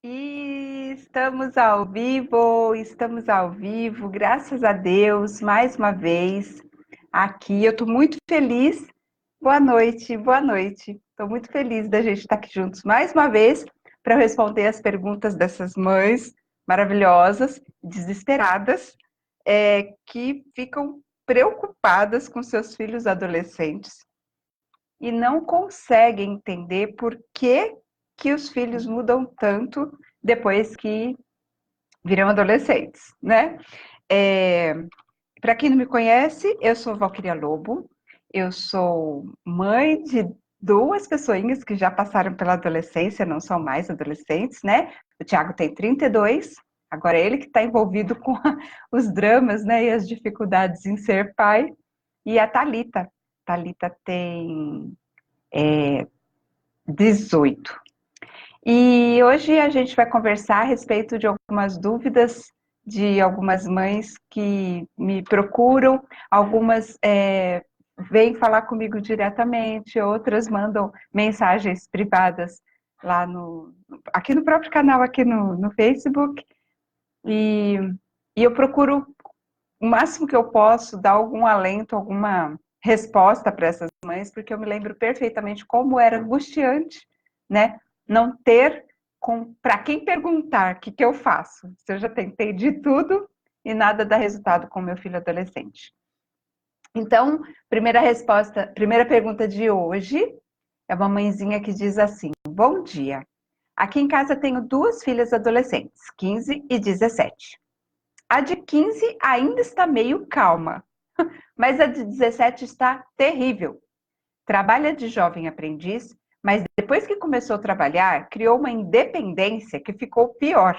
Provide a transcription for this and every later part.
E estamos ao vivo, graças a Deus, mais uma vez aqui. Eu estou muito feliz. Boa noite, boa noite. Estou muito feliz da gente estar aqui juntos mais uma vez para responder as perguntas dessas mães maravilhosas, desesperadas, que ficam preocupadas com seus filhos adolescentes e não conseguem entender por que os filhos mudam tanto depois que viram adolescentes, né? É, Para quem não me conhece, eu sou Valquíria Lobo, eu sou mãe de duas pessoinhas que já passaram pela adolescência, não são mais adolescentes, né? O Thiago tem 32, agora é ele que está envolvido com os dramas, né, e as dificuldades em ser pai, e a Thalita. Thalita tem 18. E hoje a gente vai conversar a respeito de algumas dúvidas de algumas mães que me procuram, algumas vêm falar comigo diretamente, outras mandam mensagens privadas lá aqui no próprio canal, aqui no Facebook, e, e eu procuro o máximo que eu posso dar algum alento, alguma resposta para essas mães, porque eu me lembro perfeitamente como era angustiante, né? Não ter para quem perguntar o que eu faço. Se eu já tentei de tudo e nada dá resultado com meu filho adolescente. Então, primeira pergunta de hoje é uma mãezinha que diz assim: bom dia. Aqui em casa tenho duas filhas adolescentes, 15 e 17. A de 15 ainda está meio calma, mas a de 17 está terrível. Trabalha de jovem aprendiz, mas depois que começou a trabalhar, criou uma independência que ficou pior.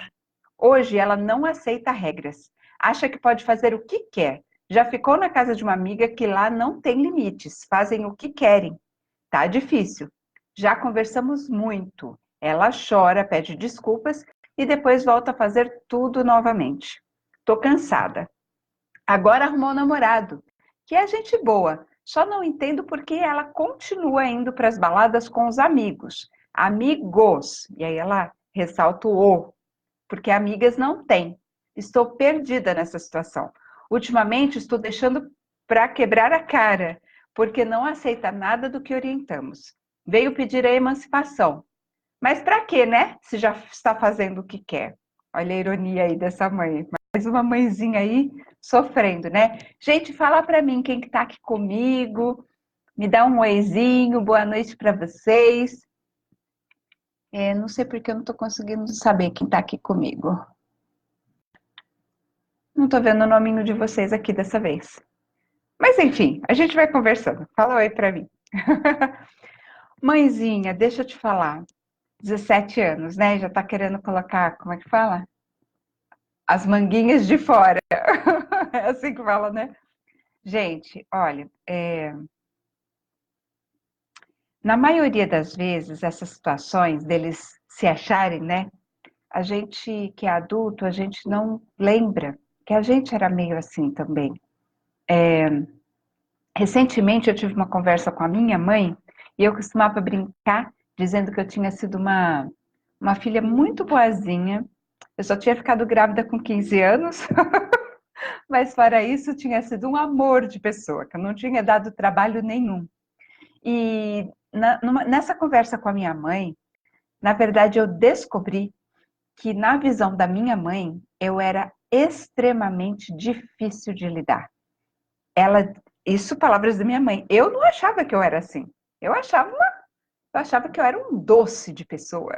Hoje ela não aceita regras, acha que pode fazer o que quer. Já ficou na casa de uma amiga que lá não tem limites, fazem o que querem. Tá difícil. Já conversamos muito. Ela chora, pede desculpas e depois volta a fazer tudo novamente. Tô cansada. Agora arrumou um namorado, que é gente boa. Só não entendo por que ela continua indo para as baladas com os amigos. Amigos. E aí ela ressalta o "o", porque amigas não tem. Estou perdida nessa situação. Ultimamente estou deixando para quebrar a cara, porque não aceita nada do que orientamos. Veio pedir a emancipação. Mas para quê, né? Se já está fazendo o que quer. Olha a ironia aí dessa mãe. Mais uma mãezinha aí sofrendo, né? Gente, fala para mim quem que tá aqui comigo. Me dá um oizinho. Boa noite para vocês. Não sei porque eu não estou conseguindo saber quem está aqui comigo. Não estou vendo o nominho de vocês aqui dessa vez. Mas enfim, a gente vai conversando. Fala oi para mim. Mãezinha, deixa eu te falar. 17 anos, né? Já tá querendo colocar, como é que fala? As manguinhas de fora. É assim que fala, né? Gente, olha, na maioria das vezes, essas situações deles se acharem, né? A gente que é adulto, a gente não lembra que a gente era meio assim também. Recentemente eu tive uma conversa com a minha mãe e eu costumava brincar dizendo que eu tinha sido uma filha muito boazinha. Eu só tinha ficado grávida com 15 anos, mas fora isso tinha sido um amor de pessoa, que eu não tinha dado trabalho nenhum. E nessa conversa com a minha mãe, na verdade eu descobri que na visão da minha mãe, eu era extremamente difícil de lidar. Isso palavras da minha mãe, eu não achava que eu era assim. Eu achava que eu era um doce de pessoa.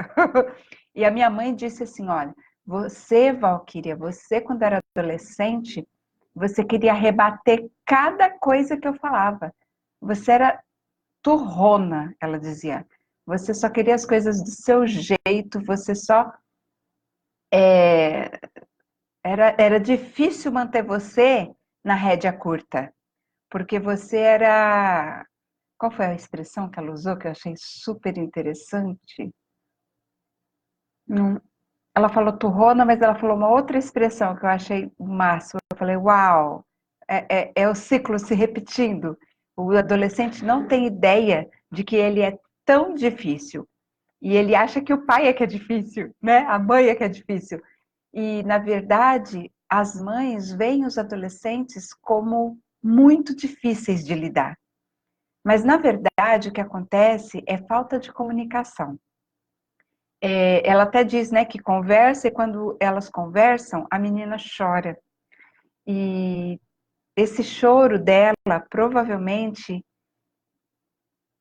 E a minha mãe disse assim, olha, você, Valquíria, você quando era adolescente, você queria rebater cada coisa que eu falava. Você era turrona, ela dizia. Você só queria as coisas do seu jeito, você só era difícil manter você na rédea curta, porque você era. Qual foi a expressão que ela usou que eu achei super interessante? Não, ela falou turrona, mas ela falou uma outra expressão que eu achei o máximo. Eu falei, uau, é o ciclo se repetindo. O adolescente não tem ideia de que ele é tão difícil. E ele acha que o pai é que é difícil, né? A mãe é que é difícil. E, na verdade, as mães veem os adolescentes como muito difíceis de lidar. Mas, na verdade, o que acontece é falta de comunicação. Ela até diz, né, que conversa, e quando elas conversam, a menina chora. E esse choro dela, provavelmente,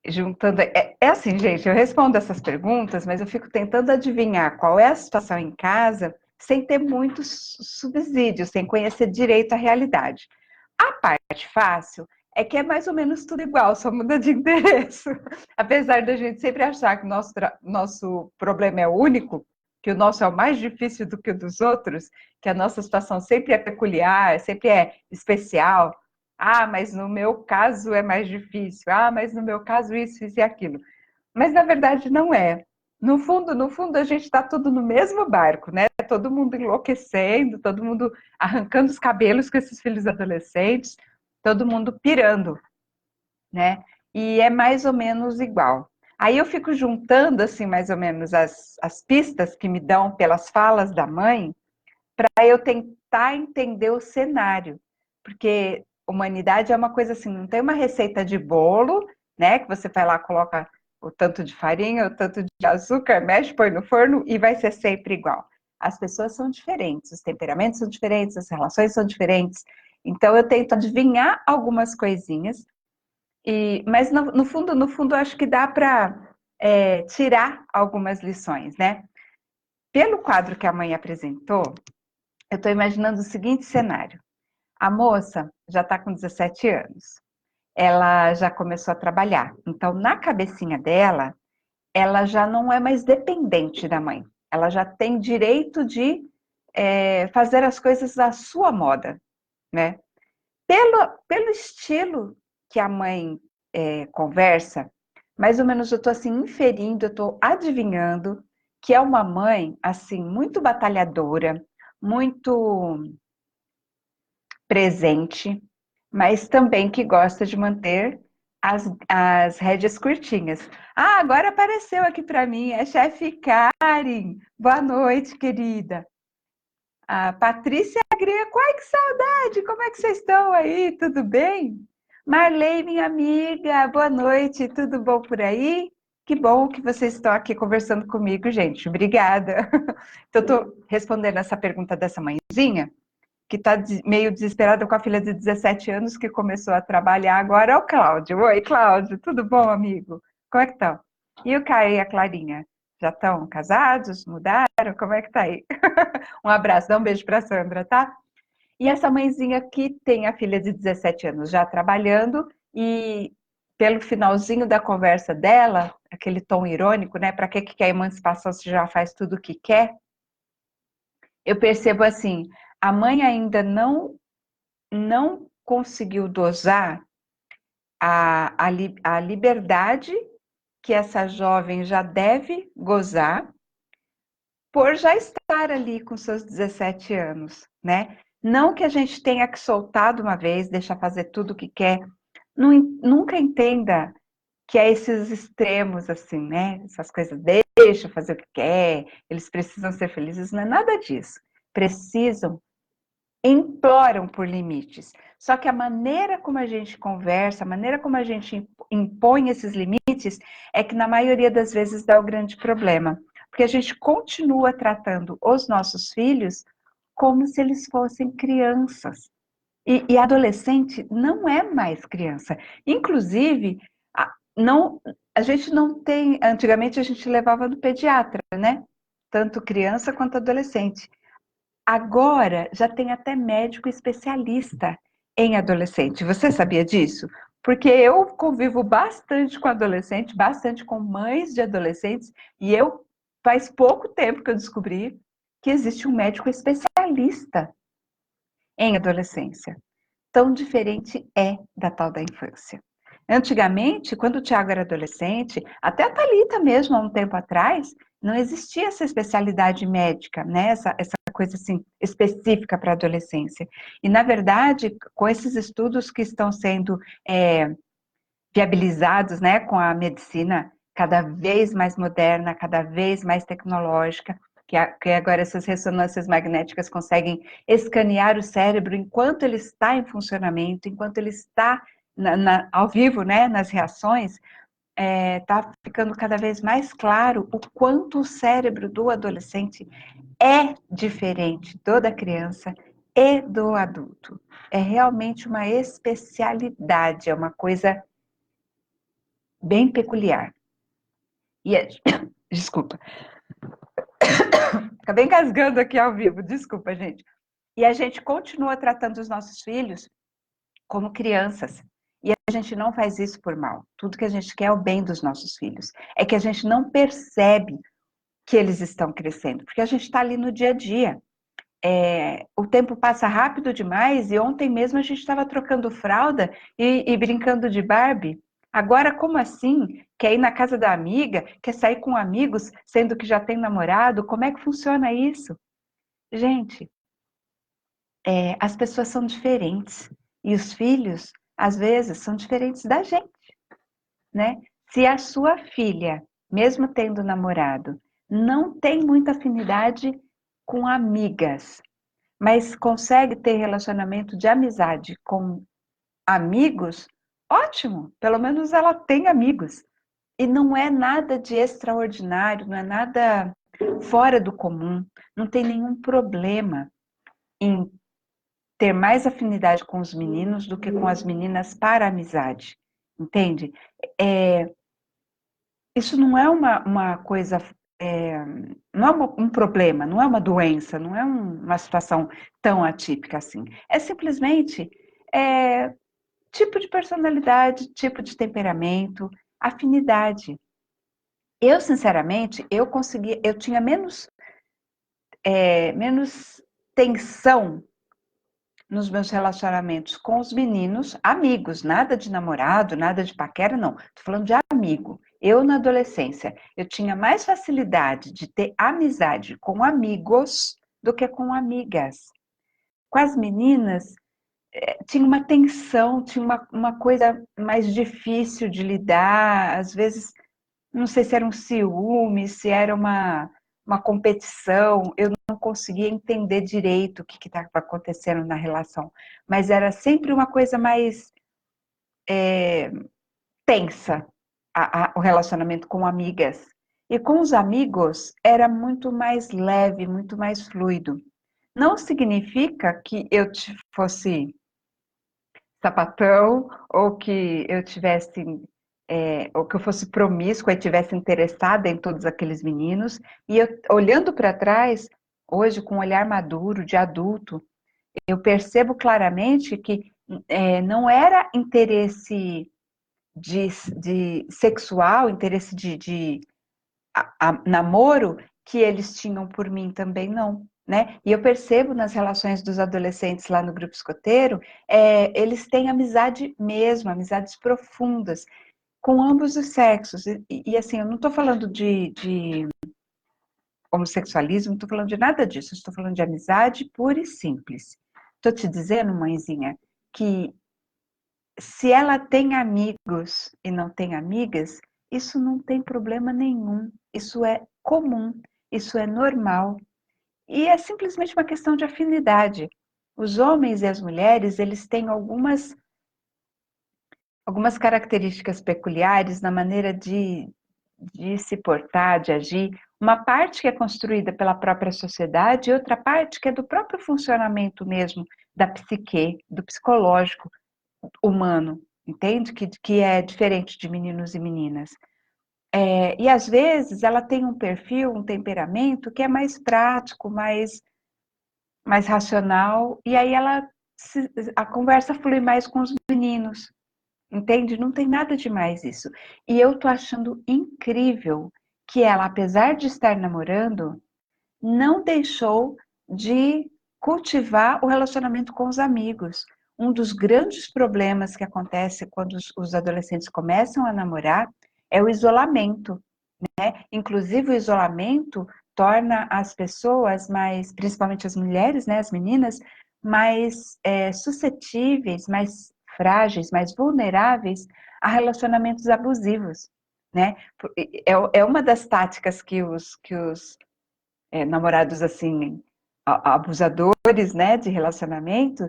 juntando... É assim, gente, eu respondo essas perguntas, mas eu fico tentando adivinhar qual é a situação em casa, sem ter muitos subsídios, sem conhecer direito a realidade. A parte fácil é que é mais ou menos tudo igual, só muda de endereço. Apesar da gente sempre achar que o nosso problema é único, que o nosso é o mais difícil do que o dos outros, que a nossa situação sempre é peculiar, sempre é especial. Ah, mas no meu caso é mais difícil. Ah, mas no meu caso isso e aquilo. Mas na verdade não é. No fundo, a gente está tudo no mesmo barco, né? Todo mundo enlouquecendo, todo mundo arrancando os cabelos com esses filhos adolescentes, todo mundo pirando, né? E é mais ou menos igual. Aí eu fico juntando, assim, mais ou menos as pistas que me dão pelas falas da mãe, para eu tentar entender o cenário. Porque humanidade é uma coisa assim, não tem uma receita de bolo, né? Que você vai lá, coloca o tanto de farinha, o tanto de açúcar, mexe, põe no forno e vai ser sempre igual. As pessoas são diferentes, os temperamentos são diferentes, as relações são diferentes. Então eu tento adivinhar algumas coisinhas, mas no fundo, eu acho que dá para tirar algumas lições, né? Pelo quadro que a mãe apresentou, eu estou imaginando o seguinte cenário. A moça já está com 17 anos. Ela já começou a trabalhar. Então, na cabecinha dela, ela já não é mais dependente da mãe. Ela já tem direito de fazer as coisas à sua moda, né? Pelo estilo que a mãe conversa, mais ou menos eu estou assim inferindo, eu estou adivinhando que é uma mãe assim muito batalhadora, muito presente, mas também que gosta de manter as rédeas curtinhas. Ah, agora apareceu aqui para mim a chefe Karen. Boa noite, querida. A Patrícia Greco, ai que saudade, como é que vocês estão aí? Tudo bem? Marley, minha amiga, boa noite, tudo bom por aí? Que bom que vocês estão aqui conversando comigo, gente, obrigada. Então, estou respondendo essa pergunta dessa mãezinha, que está meio desesperada com a filha de 17 anos que começou a trabalhar agora, é o Cláudio. Oi, Cláudio, tudo bom, amigo? Como é que estão? E o Caio e a Clarinha? Já estão casados? Mudaram? Como é que tá aí? Um abraço, dá um beijo para a Sandra, tá? E essa mãezinha aqui tem a filha de 17 anos já trabalhando e pelo finalzinho da conversa dela, aquele tom irônico, né? Para que quer emancipação se já faz tudo o que quer? Eu percebo assim, a mãe ainda não conseguiu dosar a liberdade que essa jovem já deve gozar por já estar ali com seus 17 anos, né? Não que a gente tenha que soltar de uma vez, deixar fazer tudo o que quer. Nunca entenda que é esses extremos assim, né? Essas coisas, deixa fazer o que quer, eles precisam ser felizes, não é nada disso. Precisam, imploram por limites. Só que a maneira como a gente conversa, a maneira como a gente impõe esses limites, é que na maioria das vezes dá o grande problema. Porque a gente continua tratando os nossos filhos como se eles fossem crianças. E adolescente não é mais criança. Inclusive, não, a gente não tem. Antigamente a gente levava no pediatra, né? Tanto criança quanto adolescente. Agora já tem até médico especialista em adolescente. Você sabia disso? Porque eu convivo bastante com adolescente, bastante com mães de adolescentes, e eu faz pouco tempo que eu descobri que existe um médico especialista em adolescência. Tão diferente é da tal da infância. Antigamente, quando o Tiago era adolescente, até a Thalita mesmo, há um tempo atrás, não existia essa especialidade médica, né? Essa coisa assim, específica para a adolescência. E, na verdade, com esses estudos que estão sendo viabilizados, né, com a medicina cada vez mais moderna, cada vez mais tecnológica, que agora essas ressonâncias magnéticas conseguem escanear o cérebro enquanto ele está em funcionamento, enquanto ele está ao vivo, né, nas reações, está ficando cada vez mais claro o quanto o cérebro do adolescente é diferente do da criança e do adulto. É realmente uma especialidade, é uma coisa bem peculiar. Desculpa. Acabei engasgando aqui ao vivo, desculpa, gente. E a gente continua tratando os nossos filhos como crianças. E a gente não faz isso por mal. Tudo que a gente quer é o bem dos nossos filhos. É que a gente não percebe que eles estão crescendo, porque a gente está ali no dia a dia. O tempo passa rápido demais e ontem mesmo a gente estava trocando fralda e brincando de Barbie. Agora, como assim? Quer ir na casa da amiga? Quer sair com amigos, sendo que já tem namorado? Como é que funciona isso? Gente, as pessoas são diferentes. E os filhos, às vezes, são diferentes da gente, né? Se a sua filha, mesmo tendo namorado, não tem muita afinidade com amigas, mas consegue ter relacionamento de amizade com amigos, ótimo, pelo menos ela tem amigos. E não é nada de extraordinário, não é nada fora do comum, não tem nenhum problema em ter mais afinidade com os meninos do que com as meninas para a amizade, entende? Isso não é uma coisa, não é um problema, não é uma doença, não é uma situação tão atípica assim. É simplesmente tipo de personalidade, tipo de temperamento, afinidade. Eu, sinceramente, eu tinha menos tensão nos meus relacionamentos com os meninos, amigos, nada de namorado, nada de paquera, não. Tô falando de amigo. Eu, na adolescência, eu tinha mais facilidade de ter amizade com amigos do que com amigas. Com as meninas, tinha uma tensão, tinha uma coisa mais difícil de lidar, às vezes, não sei se era um ciúme, se era uma competição, eu não conseguia entender direito o que estava acontecendo na relação, mas era sempre uma coisa mais tensa, o relacionamento com amigas. E com os amigos era muito mais leve, muito mais fluido. Não significa que eu fosse sapatão, ou que eu tivesse, ou que eu fosse promíscua e tivesse interessada em todos aqueles meninos. E eu, olhando para trás, hoje, com um olhar maduro, de adulto, eu percebo claramente que não era interesse de sexual, interesse de namoro que eles tinham por mim também, não. Né? E eu percebo nas relações dos adolescentes lá no grupo escoteiro, eles têm amizade mesmo, amizades profundas, com ambos os sexos. E assim, eu não estou falando de homossexualismo, não estou falando de nada disso, estou falando de amizade pura e simples. Estou te dizendo, mãezinha, que se ela tem amigos e não tem amigas, isso não tem problema nenhum, isso é comum, isso é normal. E é simplesmente uma questão de afinidade. Os homens e as mulheres, eles têm algumas características peculiares na maneira de se portar, de agir. Uma parte que é construída pela própria sociedade e outra parte que é do próprio funcionamento mesmo da psique, do psicológico humano, entende? Que é diferente de meninos e meninas. E às vezes ela tem um perfil, um temperamento que é mais prático, mais racional, e aí a conversa flui mais com os meninos, entende? Não tem nada de mais isso. E eu tô achando incrível que ela, apesar de estar namorando, não deixou de cultivar o relacionamento com os amigos. Um dos grandes problemas que acontece quando os adolescentes começam a namorar é o isolamento, né? Inclusive o isolamento torna as pessoas mais, principalmente as mulheres, né, as meninas, mais suscetíveis, mais frágeis, mais vulneráveis a relacionamentos abusivos, né? É uma das táticas que os namorados, assim, abusadores, né, de relacionamento,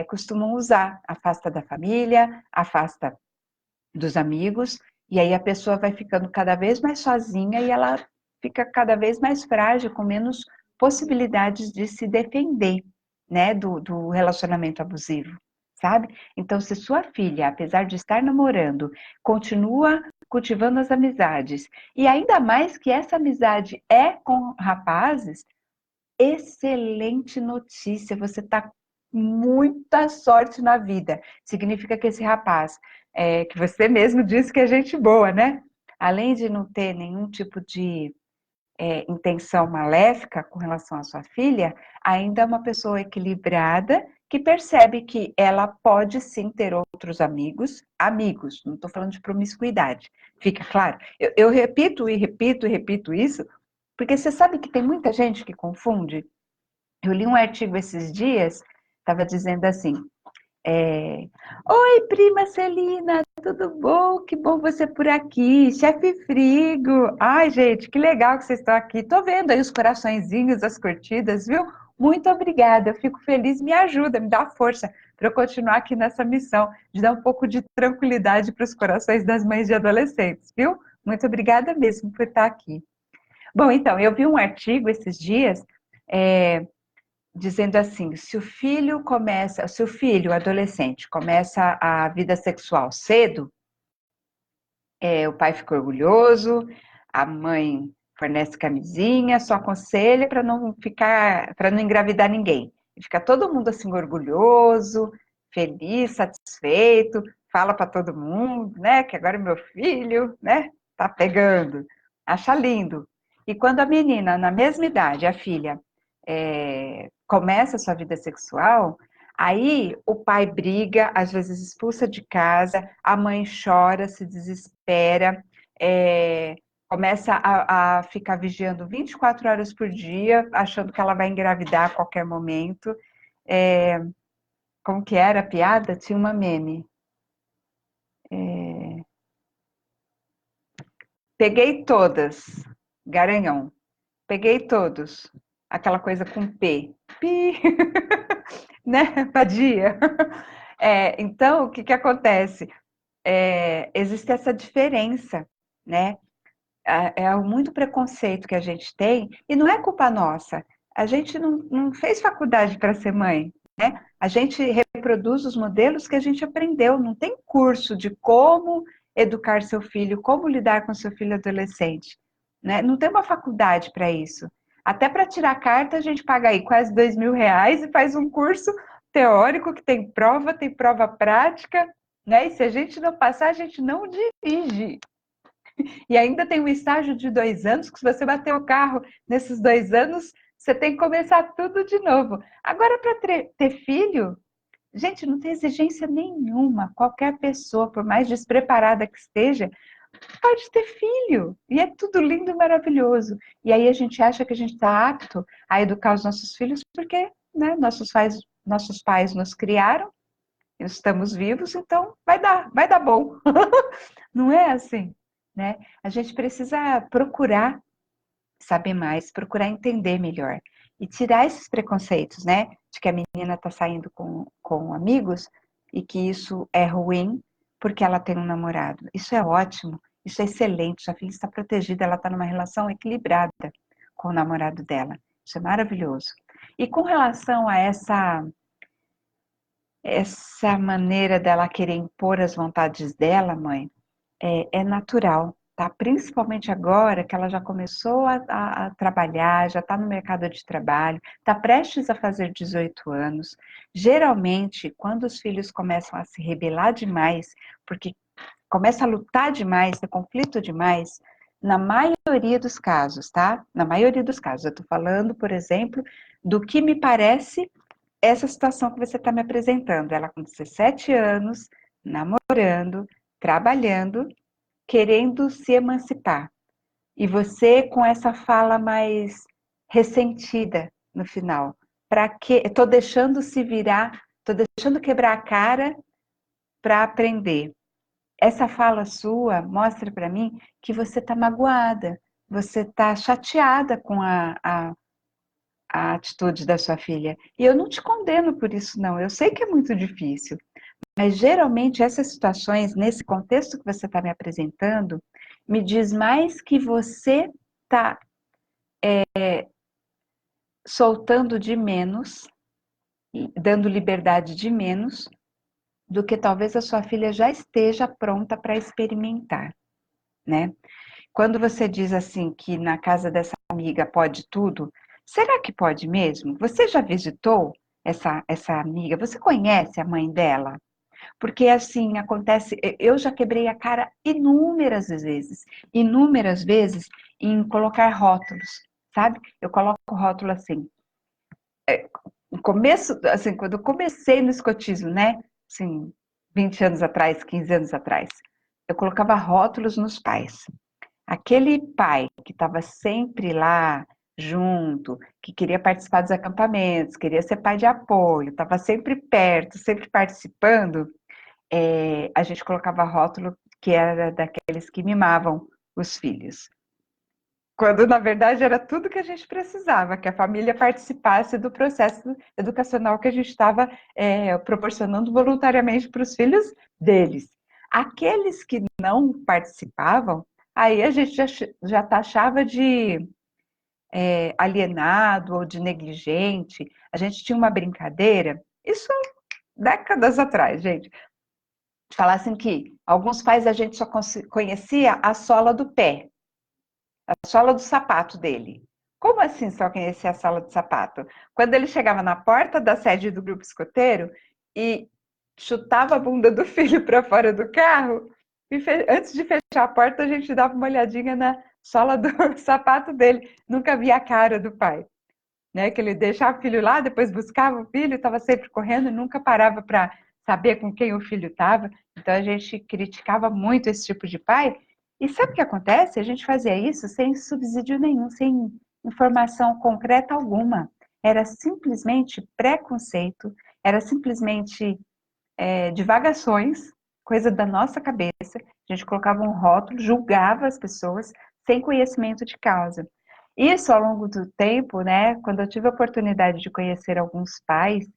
costumam usar. Afasta da família, afasta dos amigos, e aí a pessoa vai ficando cada vez mais sozinha e ela fica cada vez mais frágil, com menos possibilidades de se defender, né, do relacionamento abusivo, sabe? Então, se sua filha, apesar de estar namorando, continua cultivando as amizades, e ainda mais que essa amizade é com rapazes, excelente notícia, você está com muita sorte na vida. Significa que esse rapaz, que você mesmo disse que é gente boa, né? Além de não ter nenhum tipo de intenção maléfica com relação à sua filha, ainda é uma pessoa equilibrada que percebe que ela pode sim ter outros amigos, não estou falando de promiscuidade, fica claro? Eu repito e repito e repito isso, porque você sabe que tem muita gente que confunde. Eu li um artigo esses dias, estava dizendo assim, oi, prima Celina, tudo bom? Que bom você por aqui. Chefe Frigo. Ai, gente, que legal que vocês estão aqui. Tô vendo aí os coraçõezinhos, as curtidas, viu? Muito obrigada, eu fico feliz, me ajuda, me dá força para eu continuar aqui nessa missão de dar um pouco de tranquilidade para os corações das mães de adolescentes, viu? Muito obrigada mesmo por estar aqui. Bom, então, eu vi um artigo esses dias, dizendo assim, se o filho adolescente começa a vida sexual cedo, o pai fica orgulhoso, a mãe fornece camisinha, só aconselha para não engravidar ninguém. E fica todo mundo assim orgulhoso, feliz, satisfeito, fala para todo mundo, né, que agora meu filho, né, tá pegando, acha lindo. E quando a menina, na mesma idade, a filha, começa a sua vida sexual, aí o pai briga, às vezes expulsa de casa, a mãe chora, se desespera, começa a ficar vigiando 24 horas por dia, achando que ela vai engravidar a qualquer momento. Como que era a piada? Tinha uma meme. Peguei todas, garanhão. Peguei todos. Aquela coisa com P. Pi. Né, vadia. Então, o que que acontece? Existe essa diferença, né? Muito preconceito que a gente tem, e não é culpa nossa. A gente não fez faculdade para ser mãe, né? A gente reproduz os modelos que a gente aprendeu, não tem curso de como educar seu filho, como lidar com seu filho adolescente, né? Não tem uma faculdade para isso. Até para tirar carta, a gente paga aí quase R$ 2.000 e faz um curso teórico que tem prova prática, né? E se a gente não passar, a gente não dirige. E ainda tem um estágio de 2 anos, que se você bater o carro nesses 2 anos, você tem que começar tudo de novo. Agora, para ter filho, gente, não tem exigência nenhuma. Qualquer pessoa, por mais despreparada que esteja, pode ter filho. E é tudo lindo e maravilhoso. E aí a gente acha que a gente está apto a educar os nossos filhos porque, né, nossos pais nos criaram, estamos vivos, então vai dar bom. Não é assim, né? A gente precisa procurar saber mais, procurar entender melhor e tirar esses preconceitos, né? De que a menina está saindo com amigos e que isso é ruim porque ela tem um namorado. Isso é ótimo, isso é excelente. Sua filha está protegida, ela está numa relação equilibrada com o namorado dela. Isso é maravilhoso. E com relação a essa maneira dela querer impor as vontades dela, mãe, é natural, tá? Principalmente agora que ela já começou a trabalhar, já está no mercado de trabalho, está prestes a fazer 18 anos. Geralmente, quando os filhos começam a se rebelar demais, porque começa a lutar demais, ter conflito demais, na maioria dos casos, tá? Na maioria dos casos, eu estou falando, por exemplo, do que me parece essa situação que você está me apresentando. Ela com 17 anos, namorando, trabalhando, querendo se emancipar. E você com essa fala mais ressentida no final. Para que? Estou deixando se virar, estou deixando quebrar a cara para aprender. essa fala sua mostra para mim que você está magoada, você está chateada com a atitude da sua filha. E eu não te condeno por isso, não. Eu sei que é muito difícil. Mas geralmente essas situações, nesse contexto que você está me apresentando, me diz mais que você está soltando de menos, dando liberdade de menos, do que talvez a sua filha já esteja pronta para experimentar, né? Quando você diz assim que na casa dessa amiga pode tudo, será que pode mesmo? Você já visitou essa amiga? Você conhece a mãe dela? Porque assim acontece, eu já quebrei a cara inúmeras vezes em colocar rótulos, sabe? Eu coloco o rótulo assim, no começo, assim, quando eu comecei no escotismo, né? Assim, 20 anos atrás, 15 anos atrás, eu colocava rótulos nos pais. Aquele pai que estava sempre lá junto, que queria participar dos acampamentos, queria ser pai de apoio, estava sempre perto, sempre participando, a gente colocava rótulo que era daqueles que mimavam os filhos. Quando, na verdade, era tudo que a gente precisava, que a família participasse do processo educacional que a gente estava proporcionando voluntariamente para os filhos deles. Aqueles que não participavam, aí a gente já taxava de alienado ou de negligente. A gente tinha uma brincadeira, isso décadas atrás, gente, falassem que alguns pais a gente só conhecia a sola do pé, a sola do sapato dele. Como assim só conhecia a sola do sapato? Quando ele chegava na porta da sede do grupo escoteiro e chutava a bunda do filho para fora do carro, e antes de fechar a porta, a gente dava uma olhadinha na sola do sapato dele. Nunca via a cara do pai. Né, que ele deixava o filho lá, depois buscava o filho, estava sempre correndo e nunca parava para saber com quem o filho estava. Então a gente criticava muito esse tipo de pai. E sabe o que acontece? A gente fazia isso sem subsídio nenhum, sem informação concreta alguma. Era simplesmente preconceito, era simplesmente divagações, coisa da nossa cabeça. A gente colocava um rótulo, julgava as pessoas sem conhecimento de causa. Isso ao longo do tempo, né, quando eu tive a oportunidade de conhecer alguns pais,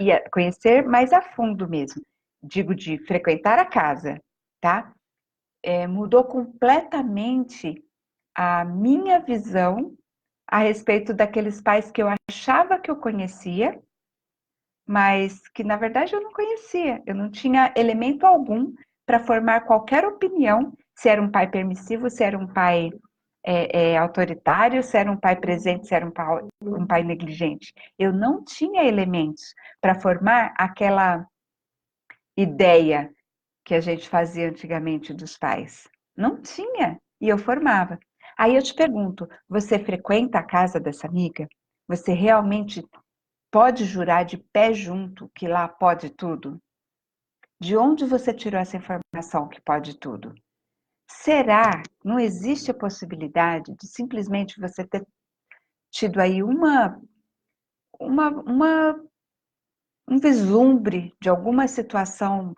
e conhecer mais a fundo mesmo, digo de frequentar a casa, tá? Mudou completamente a minha visão a respeito daqueles pais que eu achava que eu conhecia, mas que na verdade eu não conhecia, eu não tinha elemento algum para formar qualquer opinião se era um pai permissivo, se era um pai autoritário, se era um pai presente, se era um pai negligente. Eu não tinha elementos para formar aquela ideia que a gente fazia antigamente dos pais. Não tinha, e eu formava. Aí eu te pergunto, você frequenta a casa dessa amiga? Você realmente pode jurar de pé junto que lá pode tudo? De onde você tirou essa informação que pode tudo? Será? Não existe a possibilidade de simplesmente você ter tido aí uma um vislumbre de alguma situação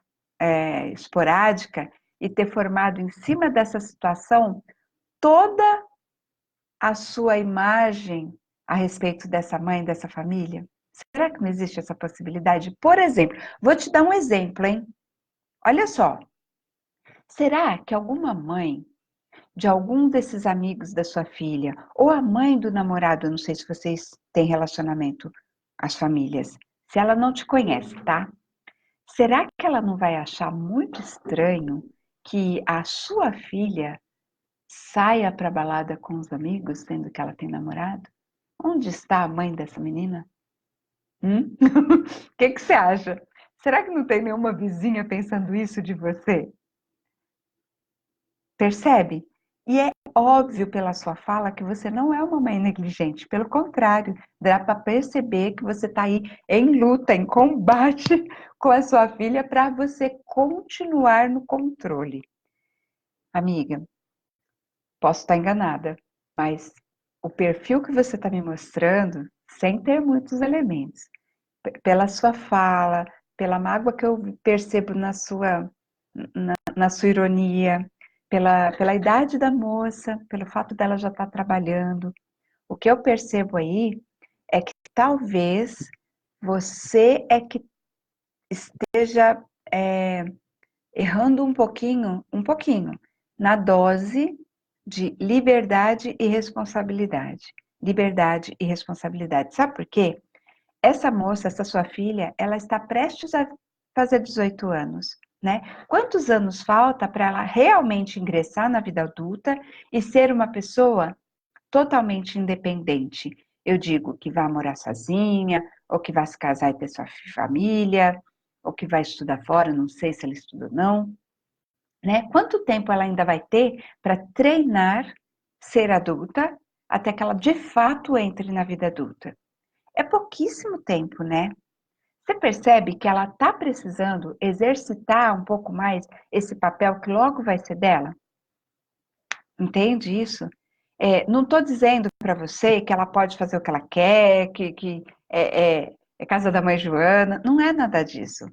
esporádica e ter formado em cima dessa situação toda a sua imagem a respeito dessa mãe, dessa família? Será que não existe essa possibilidade? Por exemplo, vou te dar um exemplo, hein? Olha só, será que alguma mãe de algum desses amigos da sua filha, ou a mãe do namorado, eu não sei se vocês têm relacionamento, as famílias, se ela não te conhece, tá? Será que ela não vai achar muito estranho que a sua filha saia para balada com os amigos, sendo que ela tem namorado? Onde está a mãe dessa menina? O que você acha? Será que não tem nenhuma vizinha pensando isso de você? Percebe? E é óbvio pela sua fala que você não é uma mãe negligente. Pelo contrário, dá para perceber que você está aí em luta, em combate com a sua filha para você continuar no controle. Amiga, posso estar enganada, mas o perfil que você está me mostrando, sem ter muitos elementos, pela sua fala, pela mágoa que eu percebo na sua na sua ironia, pela idade da moça, pelo fato dela já estar trabalhando. O que eu percebo aí é que talvez você é que esteja errando um pouquinho, na dose de liberdade e responsabilidade. Liberdade e responsabilidade. Sabe por quê? Essa moça, essa sua filha, ela está prestes a fazer 18 anos, né? Quantos anos falta para ela realmente ingressar na vida adulta e ser uma pessoa totalmente independente? Eu digo que vai morar sozinha, ou que vai se casar e ter sua família, ou que vai estudar fora, não sei se ela estuda ou não, né? Quanto tempo ela ainda vai ter para treinar ser adulta até que ela de fato entre na vida adulta? É pouquíssimo tempo, né? Você percebe que ela está precisando exercitar um pouco mais esse papel que logo vai ser dela? Entende isso? Não estou dizendo para você que ela pode fazer o que ela quer, que é casa da mãe Joana, não é nada disso.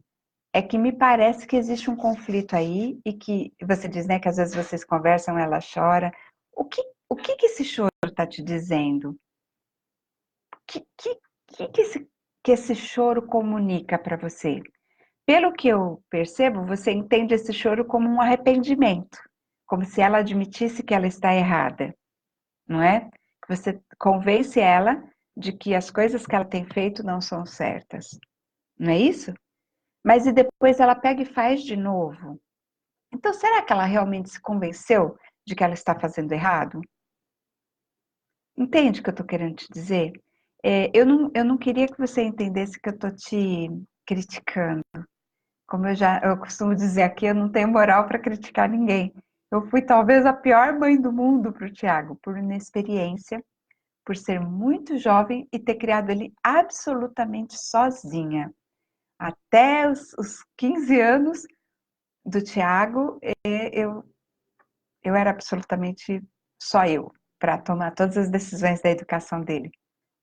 É que me parece que existe um conflito aí e que você diz, né, que às vezes vocês conversam, ela chora. O que esse choro está te dizendo? Que esse choro comunica para você? Pelo que eu percebo, você entende esse choro como um arrependimento, como se ela admitisse que ela está errada, não é? Que você convence ela de que as coisas que ela tem feito não são certas, não é isso? Mas e depois ela pega e faz de novo. Então, será que ela realmente se convenceu de que ela está fazendo errado? Entende o que eu estou querendo te dizer? Eu não queria que você entendesse que eu estou te criticando. Como eu costumo dizer aqui, eu não tenho moral para criticar ninguém. Eu fui talvez a pior mãe do mundo para o Tiago, por inexperiência, por ser muito jovem e ter criado ele absolutamente sozinha. Até os 15 anos do Tiago, eu era absolutamente só eu para tomar todas as decisões da educação dele.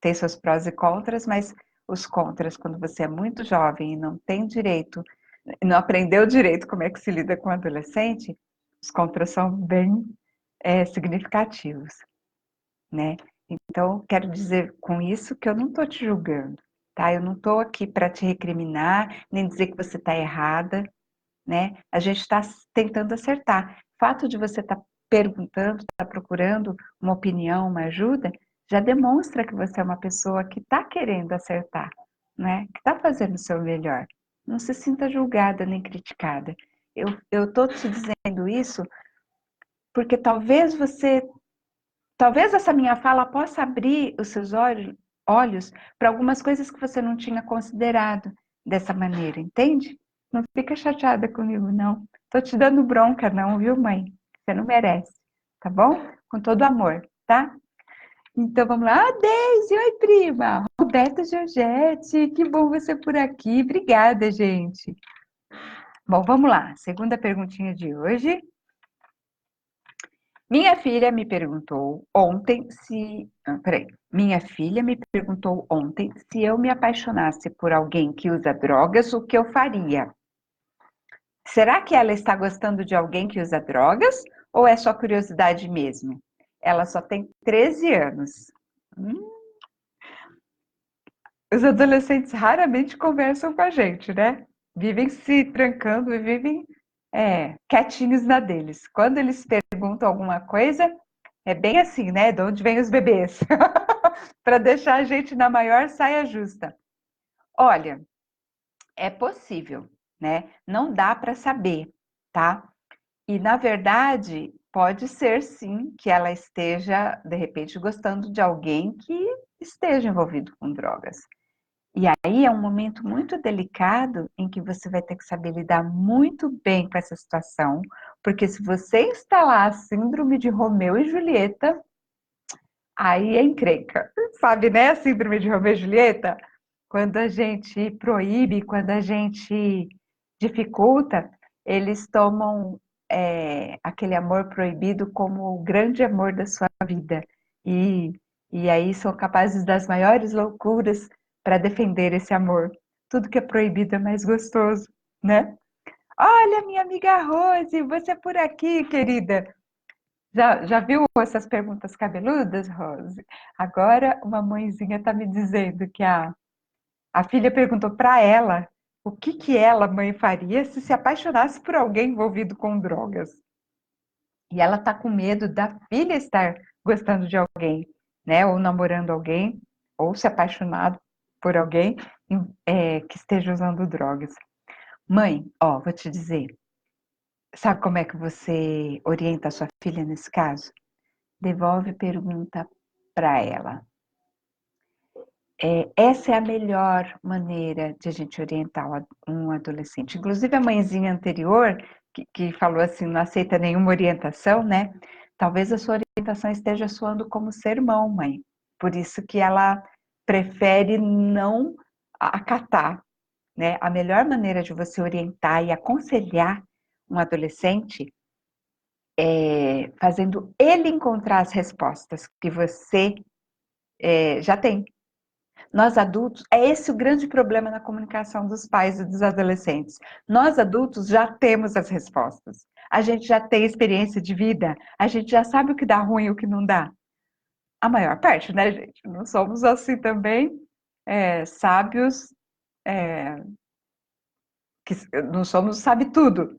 Tem seus prós e contras, mas os contras, quando você é muito jovem e não tem direito, não aprendeu direito como é que se lida com um adolescente, os contras são bem significativos, né? Então, quero dizer com isso que eu não estou te julgando, tá? Eu não estou aqui para te recriminar, nem dizer que você está errada, né? A gente está tentando acertar. O fato de você estar perguntando, estar procurando uma opinião, uma ajuda, já demonstra que você é uma pessoa que está querendo acertar, né? Que está fazendo o seu melhor. Não se sinta julgada nem criticada. Eu estou te dizendo isso porque talvez essa minha fala possa abrir os seus olhos para algumas coisas que você não tinha considerado dessa maneira, entende? Não fica chateada comigo, não. Tô te dando bronca, não, viu, mãe? Você não merece, tá bom? Com todo amor, tá? Então vamos lá. Ah, Deise, oi, prima. Roberta Georgette, que bom você por aqui. Obrigada, gente. Bom, vamos lá. Segunda perguntinha de hoje. Minha filha me perguntou ontem se. Peraí. Minha filha me perguntou ontem se eu me apaixonasse por alguém que usa drogas, o que eu faria? Será que ela está gostando de alguém que usa drogas ou é só curiosidade mesmo? Ela só tem 13 anos. Hum, os adolescentes raramente conversam com a gente, né? Vivem se trancando e vivem quietinhos na deles. Quando eles perguntam alguma coisa, é bem assim, né? De onde vêm os bebês? Para deixar a gente na maior saia justa. Olha, é possível, né? Não dá para saber, tá? E, na verdade, pode ser sim que ela esteja, de repente, gostando de alguém que esteja envolvido com drogas. E aí é um momento muito delicado em que você vai ter que saber lidar muito bem com essa situação, porque se você instalar a síndrome de Romeu e Julieta, aí é encrenca. Sabe, né? A síndrome de Romeu e Julieta? Quando a gente proíbe, quando a gente dificulta, eles tomam aquele amor proibido como o grande amor da sua vida. E, e aí são capazes das maiores loucuras para defender esse amor. Tudo que é proibido é mais gostoso, né? Olha, minha amiga Rose, você por aqui, querida. Já viu essas perguntas cabeludas, Rose? Agora uma mãezinha está me dizendo que a filha perguntou para ela o que ela, mãe, faria se apaixonasse por alguém envolvido com drogas. E ela está com medo da filha estar gostando de alguém, né? Ou namorando alguém, ou se apaixonado por alguém que esteja usando drogas. Mãe, ó, vou te dizer, sabe como é que você orienta a sua filha nesse caso? Devolve pergunta para ela. Essa é a melhor maneira de a gente orientar um adolescente. Inclusive a mãezinha anterior, que falou assim, não aceita nenhuma orientação, né? Talvez a sua orientação esteja soando como sermão, mãe. Por isso que ela prefere não acatar, né? A melhor maneira de você orientar e aconselhar um adolescente é fazendo ele encontrar as respostas que você já tem. Nós adultos, é esse o grande problema na comunicação dos pais e dos adolescentes. Nós adultos já temos as respostas. A gente já tem experiência de vida, a gente já sabe o que dá ruim e o que não dá. A maior parte, né, gente? Não somos assim também sábios, é, que não somos sabe tudo,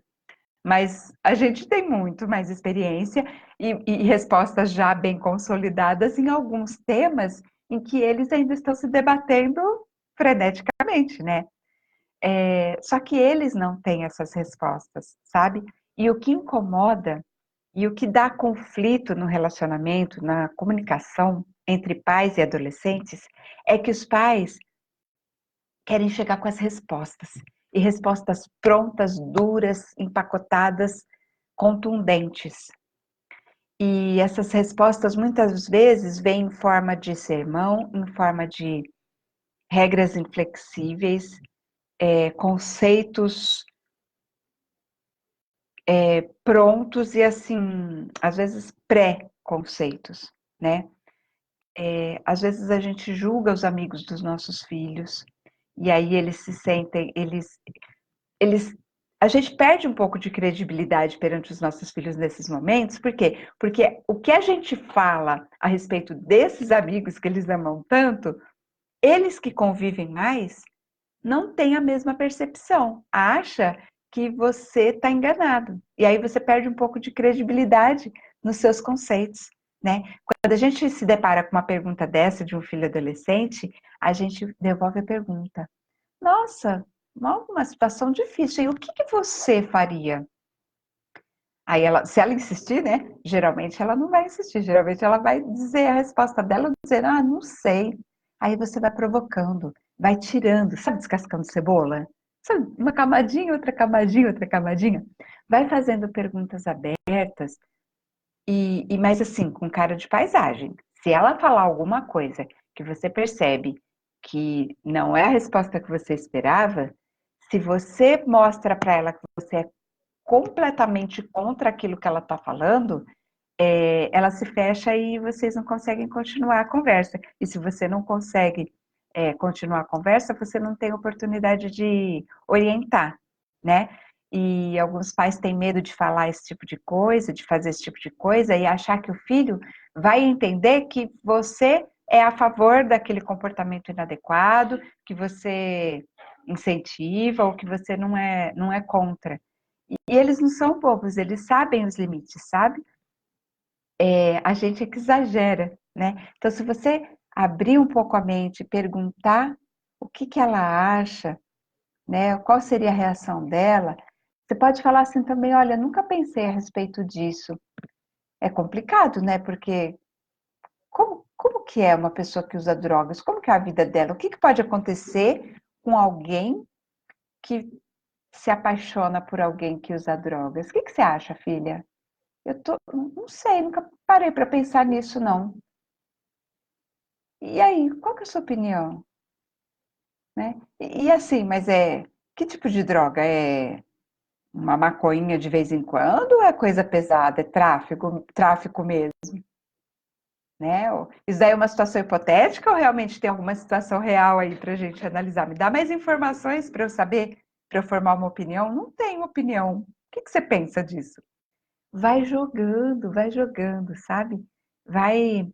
mas a gente tem muito mais experiência e respostas já bem consolidadas em alguns temas em que eles ainda estão se debatendo freneticamente, né? Só que eles não têm essas respostas, sabe? E o que incomoda e o que dá conflito no relacionamento, na comunicação entre pais e adolescentes, é que os pais querem chegar com as respostas. E respostas prontas, duras, empacotadas, contundentes. E essas respostas muitas vezes vêm em forma de sermão, em forma de regras inflexíveis, conceitos prontos e assim, às vezes pré-conceitos, né? Às vezes a gente julga os amigos dos nossos filhos e aí eles se sentem, eles a gente perde um pouco de credibilidade perante os nossos filhos nesses momentos, por quê? Porque o que a gente fala a respeito desses amigos que eles amam tanto, eles que convivem mais, não têm a mesma percepção, acha que você está enganado. E aí você perde um pouco de credibilidade nos seus conceitos, né? Quando a gente se depara com uma pergunta dessa de um filho adolescente, a gente devolve a pergunta. Nossa, uma situação difícil. E o que você faria? Aí ela, se ela insistir, né? Geralmente ela não vai insistir, geralmente ela vai dizer a resposta dela, dizer, não sei. Aí você vai provocando, vai tirando, sabe, descascando cebola? Sabe, uma camadinha, outra camadinha, outra camadinha. Vai fazendo perguntas abertas e mais assim, com cara de paisagem. Se ela falar alguma coisa que você percebe que não é a resposta que você esperava, se você mostra para ela que você é completamente contra aquilo que ela está falando, ela se fecha e vocês não conseguem continuar a conversa. E se você não consegue continuar a conversa, você não tem oportunidade de orientar, né? E alguns pais têm medo de falar esse tipo de coisa, de fazer esse tipo de coisa e achar que o filho vai entender que você é a favor daquele comportamento inadequado, que você incentiva ou que você não é contra. E eles não são bobos, eles sabem os limites, sabe? A gente é que exagera, né? Então, se você abrir um pouco a mente, perguntar o que ela acha, né? Qual seria a reação dela, você pode falar assim também, olha, nunca pensei a respeito disso. É complicado, né? Porque como que é uma pessoa que usa drogas? Como que é a vida dela? O que pode acontecer com alguém que se apaixona por alguém que usa drogas? O que você acha, filha? Não sei, nunca parei para pensar nisso, não. E aí, qual que é a sua opinião? Né? E assim, mas que tipo de droga? É uma maconha de vez em quando ou é coisa pesada? É tráfico mesmo, né? Isso daí é uma situação hipotética ou realmente tem alguma situação real aí para a gente analisar? Me dá mais informações para eu saber para eu formar uma opinião? Não tenho opinião. O que você pensa disso? Vai jogando, sabe? Vai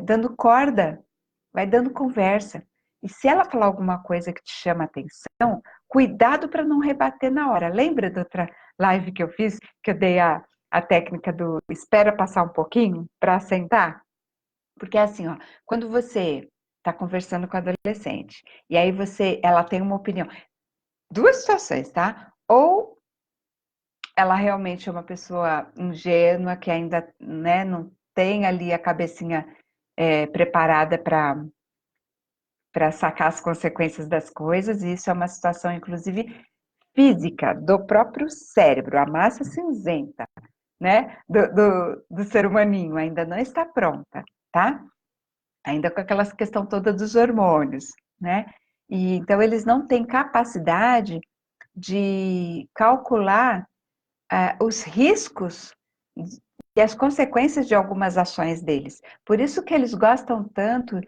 dando corda, vai dando conversa. E se ela falar alguma coisa que te chama atenção, cuidado para não rebater na hora. Lembra da outra live que eu fiz, que eu dei a técnica do espera passar um pouquinho para sentar? Porque é assim, ó, quando você está conversando com a adolescente, e aí ela tem uma opinião, duas situações, tá? Ou ela realmente é uma pessoa ingênua, que ainda, né, não tem ali a cabecinha preparada para sacar as consequências das coisas, e isso é uma situação, inclusive, física, do próprio cérebro, a massa cinzenta, né, do ser humaninho, ainda não está pronta, tá? Ainda com aquela questão toda dos hormônios, né? E, então, eles não têm capacidade de calcular os riscos e as consequências de algumas ações deles. Por isso que eles gostam tanto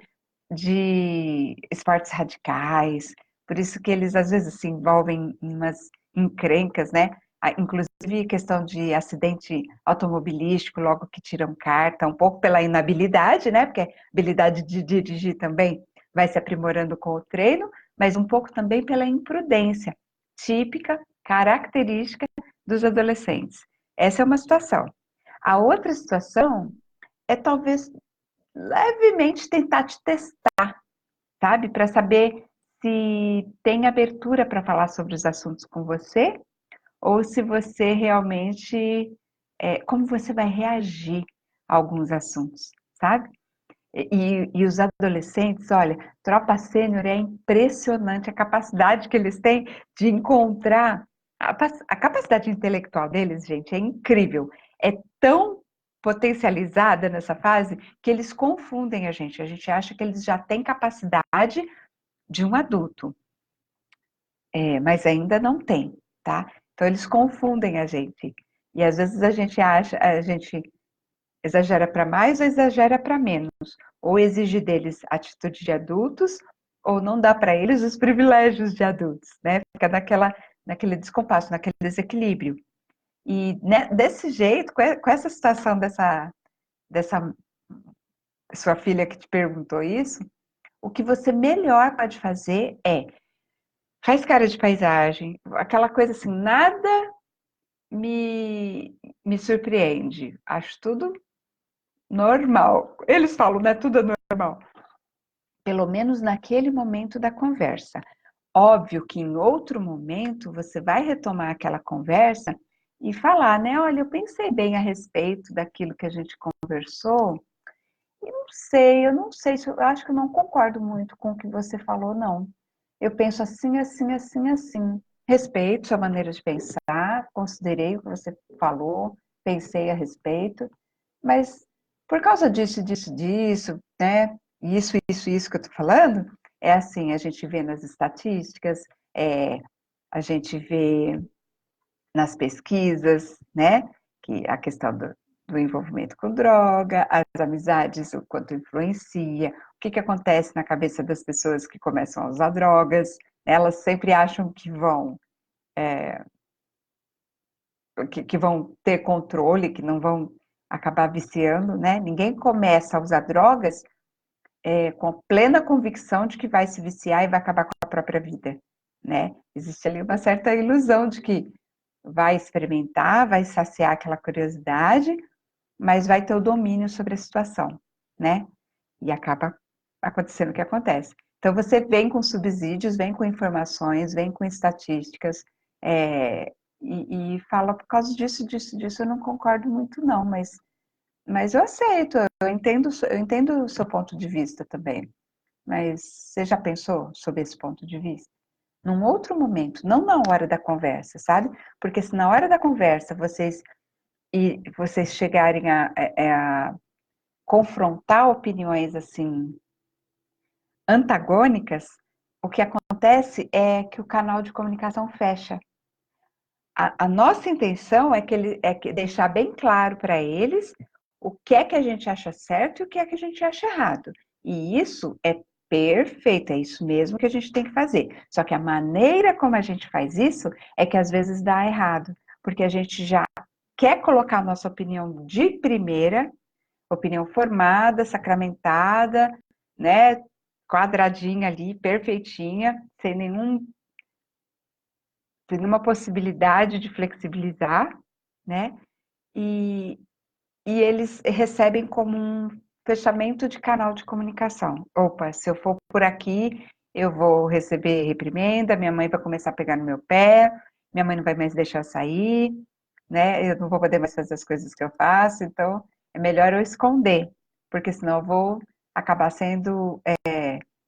de esportes radicais, por isso que eles às vezes se envolvem em umas encrencas, né? Inclusive questão de acidente automobilístico, logo que tiram carta, um pouco pela inabilidade, né? Porque a habilidade de dirigir também vai se aprimorando com o treino, mas um pouco também pela imprudência, típica, característica dos adolescentes. Essa é uma situação. A outra situação é talvez levemente tentar te testar, sabe? Para saber se tem abertura para falar sobre os assuntos com você ou se você realmente, como você vai reagir a alguns assuntos, sabe? E os adolescentes, olha, tropa sênior é impressionante a capacidade que eles têm de encontrar, a capacidade intelectual deles, gente, é incrível. É tão potencializada nessa fase que eles confundem a gente acha que eles já têm capacidade de um adulto, mas ainda não tem, tá? Então eles confundem a gente. E às vezes a gente exagera para mais ou exagera para menos. Ou exige deles atitude de adultos, ou não dá para eles os privilégios de adultos, né? Fica naquele descompasso, naquele desequilíbrio. E né, desse jeito, com essa situação dessa sua filha que te perguntou isso, o que você melhor pode fazer faz cara de paisagem, aquela coisa assim, nada me surpreende, acho tudo normal. Eles falam, né? Tudo é normal. Pelo menos naquele momento da conversa. Óbvio que em outro momento você vai retomar aquela conversa e falar, né? Olha, eu pensei bem a respeito daquilo que a gente conversou e eu não sei, eu acho que eu não concordo muito com o que você falou, não. Eu penso assim, assim, assim, assim. Respeito sua maneira de pensar, considerei o que você falou, pensei a respeito, mas por causa disso, disso, disso, né? Isso que eu tô falando, é assim, a gente vê nas estatísticas, a gente vê nas pesquisas, né? Que a questão do envolvimento com droga, as amizades, o quanto influencia, o que acontece na cabeça das pessoas que começam a usar drogas, elas sempre acham que vão ter controle, que não vão acabar viciando, né? Ninguém começa a usar drogas com plena convicção de que vai se viciar e vai acabar com a própria vida, né? Existe ali uma certa ilusão de que vai experimentar, vai saciar aquela curiosidade, mas vai ter o domínio sobre a situação, né? E acaba acontecendo o que acontece. Então, você vem com subsídios, vem com informações, vem com estatísticas, e fala, por causa disso, disso, disso, eu não concordo muito, não, mas eu aceito, eu entendo o seu ponto de vista também. Mas você já pensou sobre esse ponto de vista? Num outro momento, não na hora da conversa, sabe? Porque se na hora da conversa vocês chegarem a confrontar opiniões assim antagônicas, o que acontece é que o canal de comunicação fecha. A nossa intenção é que deixar bem claro para eles o que é que a gente acha certo e o que é que a gente acha errado. E isso é Perfeito, é isso mesmo que a gente tem que fazer. Só que a maneira como a gente faz isso é que às vezes dá errado, porque a gente já quer colocar a nossa opinião de primeira, opinião formada, sacramentada, né, quadradinha ali, perfeitinha, sem nenhuma possibilidade de flexibilizar, né? E, e eles recebem como um fechamento de canal de comunicação. Opa, se eu for por aqui, eu vou receber reprimenda, minha mãe vai começar a pegar no meu pé, minha mãe não vai mais deixar eu sair, né? Eu não vou poder mais fazer as coisas que eu faço, então é melhor eu esconder, porque senão eu vou acabar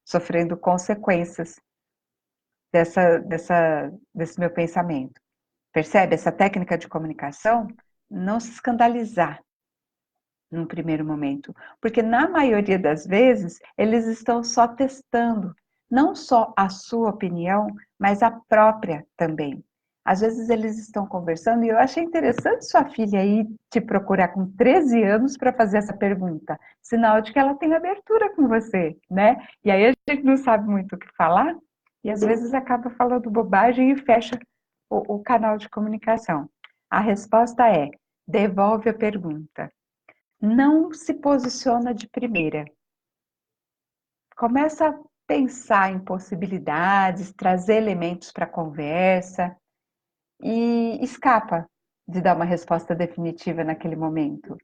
sofrendo consequências desse meu pensamento. Percebe? Essa técnica de comunicação, não se escandalizar num primeiro momento, porque na maioria das vezes eles estão só testando, não só a sua opinião, mas a própria também. Às vezes eles estão conversando e eu achei interessante sua filha aí te procurar com 13 anos para fazer essa pergunta, sinal de que ela tem abertura com você, né? E aí a gente não sabe muito o que falar e às vezes acaba falando bobagem e fecha o canal de comunicação. A resposta é: devolve a pergunta. Não se posiciona de primeira. Começa a pensar em possibilidades, trazer elementos para a conversa e escapa de dar uma resposta definitiva naquele momento.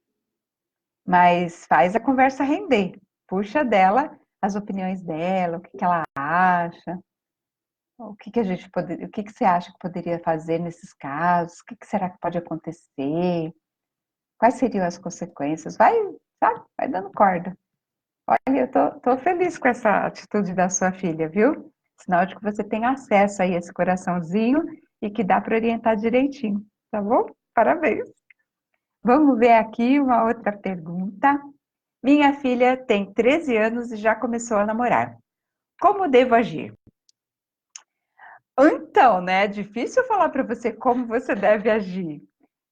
Mas faz a conversa render. Puxa dela as opiniões dela, o que ela acha, o que você acha que poderia fazer nesses casos, o que será que pode acontecer, quais seriam as consequências. Vai, sabe? Vai dando corda. Olha, eu tô feliz com essa atitude da sua filha, viu? Sinal de que você tem acesso aí a esse coraçãozinho e que dá para orientar direitinho, tá bom? Parabéns. Vamos ver aqui uma outra pergunta. Minha filha tem 13 anos e já começou a namorar. Como devo agir? Então, né? É difícil falar para você como você deve agir.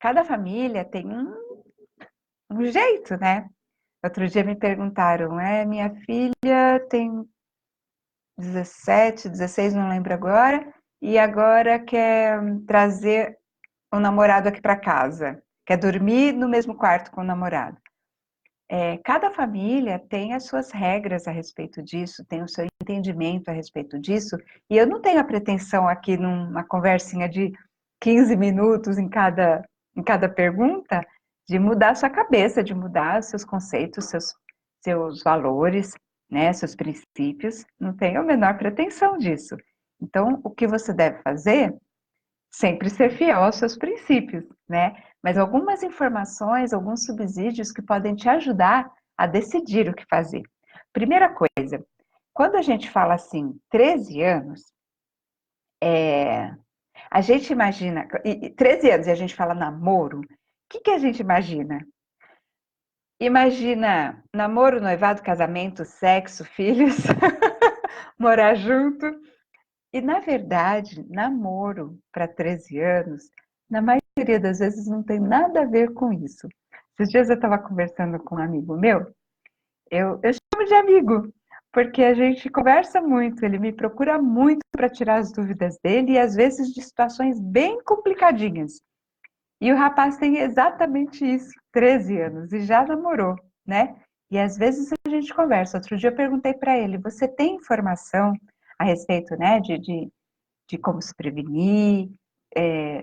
Cada família tem um jeito, né? Outro dia me perguntaram, minha filha tem 17, 16, não lembro agora, e agora quer trazer o namorado aqui para casa, quer dormir no mesmo quarto com o namorado. Cada família tem as suas regras a respeito disso, tem o seu entendimento a respeito disso, e eu não tenho a pretensão aqui numa conversinha de 15 minutos em cada pergunta, de mudar a sua cabeça, de mudar seus conceitos, seus valores, né, seus princípios, não tenho a menor pretensão disso. Então, o que você deve fazer? Sempre ser fiel aos seus princípios, né? Mas algumas informações, alguns subsídios que podem te ajudar a decidir o que fazer. Primeira coisa, quando a gente fala assim, 13 anos, a gente imagina, 13 anos e a gente fala namoro, o que a gente imagina? Imagina namoro, noivado, casamento, sexo, filhos, morar junto. E, na verdade, namoro para 13 anos, na maioria das vezes, não tem nada a ver com isso. Esses dias eu estava conversando com um amigo meu, eu chamo de amigo, porque a gente conversa muito, ele me procura muito para tirar as dúvidas dele, e às vezes de situações bem complicadinhas. E o rapaz tem exatamente isso, 13 anos, e já namorou, né? E às vezes a gente conversa. Outro dia eu perguntei para ele, você tem informação a respeito, né, de como se prevenir?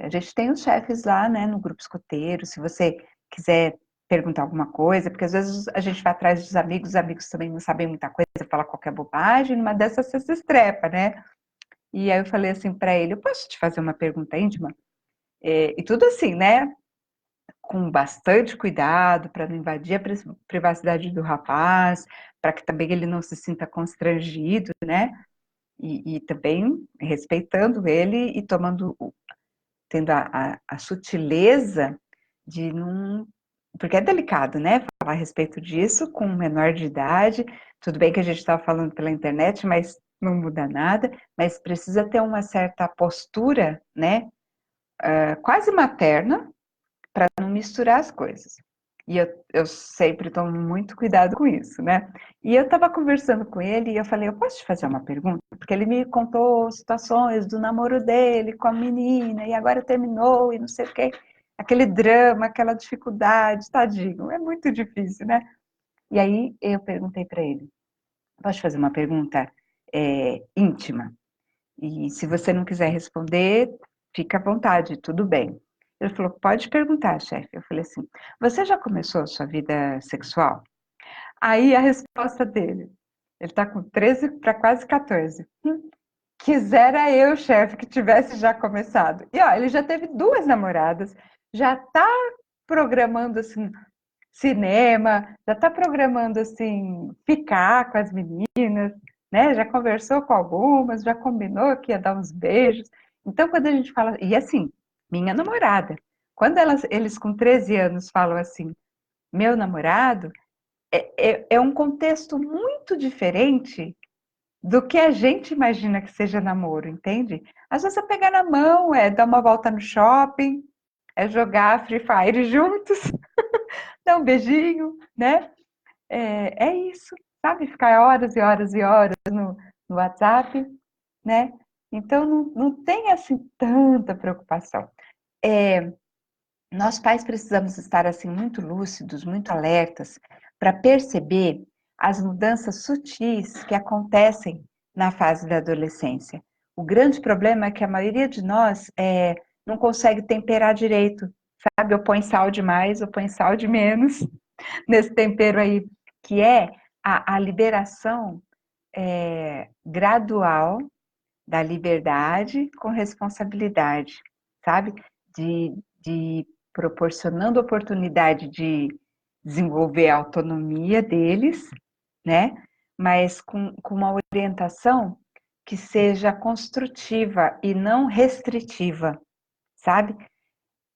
A gente tem os chefes lá, né, no grupo escoteiro, se você quiser perguntar alguma coisa, porque às vezes a gente vai atrás dos amigos, os amigos também não sabem muita coisa, fala qualquer bobagem, numa dessas você se estrepa, né? E aí eu falei assim para ele, eu posso te fazer uma pergunta íntima? E tudo assim, né? Com bastante cuidado para não invadir a privacidade do rapaz, para que também ele não se sinta constrangido, né? E também respeitando ele e tendo a sutileza de não. Porque é delicado, né? Falar a respeito disso com um menor de idade. Tudo bem que a gente estava falando pela internet, mas não muda nada. Mas precisa ter uma certa postura, né? Quase materna, para não misturar as coisas. E eu sempre tomo muito cuidado com isso, né? E eu estava conversando com ele e eu falei, eu posso te fazer uma pergunta? Porque ele me contou situações do namoro dele com a menina e agora terminou e não sei o quê. Aquele drama, aquela dificuldade, tadinho, é muito difícil, né? E aí eu perguntei para ele, posso te fazer uma pergunta íntima? E se você não quiser responder, fica à vontade, tudo bem. Ele falou, pode perguntar, chefe. Eu falei assim, você já começou a sua vida sexual? Aí a resposta dele, ele tá com 13 para quase 14. Quisera eu, chefe, que tivesse já começado. E ó, ele já teve 2 namoradas, já tá programando assim cinema, já tá programando assim ficar com as meninas, né? Já conversou com algumas, já combinou que ia dar uns beijos. Então, quando a gente fala, e assim, minha namorada, quando eles com 13 anos falam assim, meu namorado, é um contexto muito diferente do que a gente imagina que seja namoro, entende? Às vezes é pegar na mão, é dar uma volta no shopping, é jogar Free Fire juntos, dar um beijinho, né? É isso, sabe? Ficar horas e horas e horas no WhatsApp, né? Então não tem assim tanta preocupação. Nós pais precisamos estar assim muito lúcidos, muito alertas para perceber as mudanças sutis que acontecem na fase da adolescência. O grande problema é que a maioria de nós não consegue temperar direito, sabe? Ou põe sal demais, ou põe sal de menos nesse tempero aí, que é a liberação gradual da liberdade com responsabilidade, sabe? De proporcionando oportunidade de desenvolver a autonomia deles, né? Mas com uma orientação que seja construtiva e não restritiva, sabe?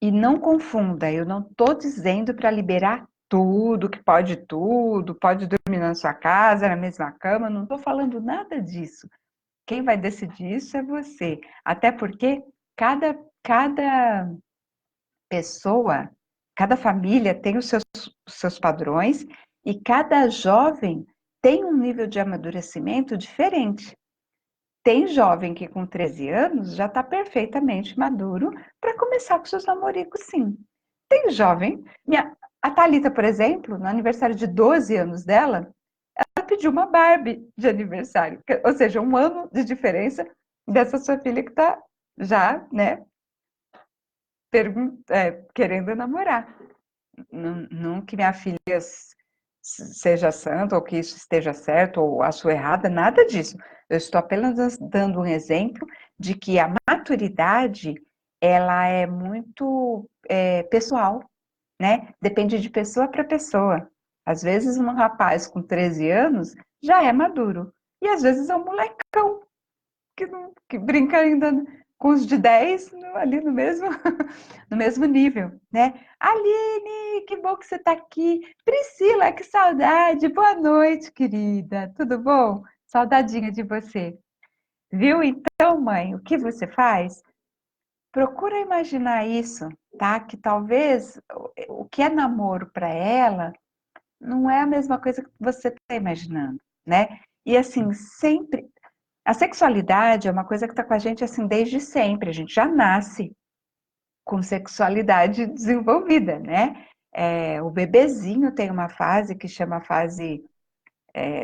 E não confunda, eu não estou dizendo para liberar tudo, pode dormir na sua casa, na mesma cama, não estou falando nada disso. Quem vai decidir isso é você. Até porque cada pessoa, cada família tem os seus padrões e cada jovem tem um nível de amadurecimento diferente. Tem jovem que com 13 anos já está perfeitamente maduro para começar com seus namoricos, sim. Tem jovem, a Thalita, por exemplo, no aniversário de 12 anos dela, ela pediu uma Barbie de aniversário, ou seja, 1 ano de diferença dessa sua filha que está já, né, querendo namorar. Não, não que minha filha seja santa ou que isso esteja certo ou acho errada, nada disso. Eu estou apenas dando um exemplo de que a maturidade ela é muito pessoal, né? Depende de pessoa para pessoa. Às vezes um rapaz com 13 anos já é maduro e às vezes é um molecão que brinca ainda com os de 10 ali no mesmo, no mesmo nível, né? Aline, que bom que você está aqui. Priscila, que saudade. Boa noite, querida. Tudo bom? Saudadinha de você. Viu? Então, mãe, o que você faz? Procura imaginar isso, tá? Que talvez o que é namoro para ela não é a mesma coisa que você está imaginando, né? E assim, sempre. A sexualidade é uma coisa que está com a gente assim desde sempre. A gente já nasce com sexualidade desenvolvida, né? O bebezinho tem uma fase que chama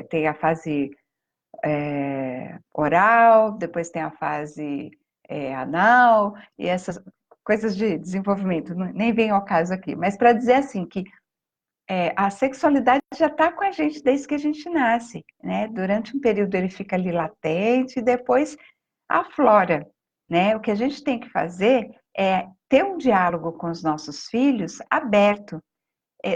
tem a fase oral, depois tem a fase anal, e essas coisas de desenvolvimento, nem vem ao caso aqui, mas para dizer assim que a sexualidade já está com a gente desde que a gente nasce, né? Durante um período ele fica ali latente e depois aflora, né? O que a gente tem que fazer é ter um diálogo com os nossos filhos aberto,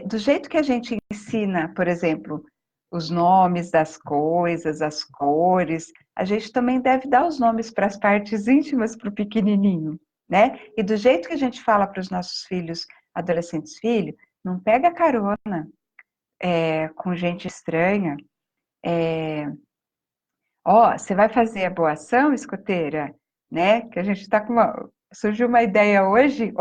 do jeito que a gente ensina, por exemplo, os nomes das coisas, as cores, a gente também deve dar os nomes para as partes íntimas para o pequenininho, né? E do jeito que a gente fala para os nossos filhos, adolescentes filhos, não pega carona com gente estranha. Você vai fazer a boa ação, escoteira, né? Que a gente está com surgiu uma ideia hoje,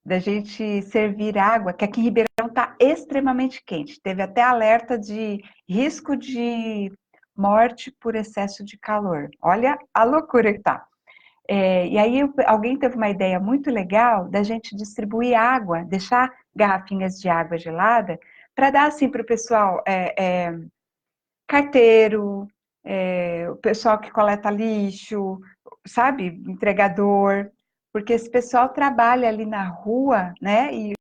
da gente servir água, que aqui em Ribeirão está extremamente quente. Teve até alerta de risco de morte por excesso de calor. Olha a loucura que tá. E aí alguém teve uma ideia muito legal da gente distribuir água, deixar garrafinhas de água gelada, para dar assim para o pessoal, carteiro, o pessoal que coleta lixo, sabe, entregador, porque esse pessoal trabalha ali na rua, né, e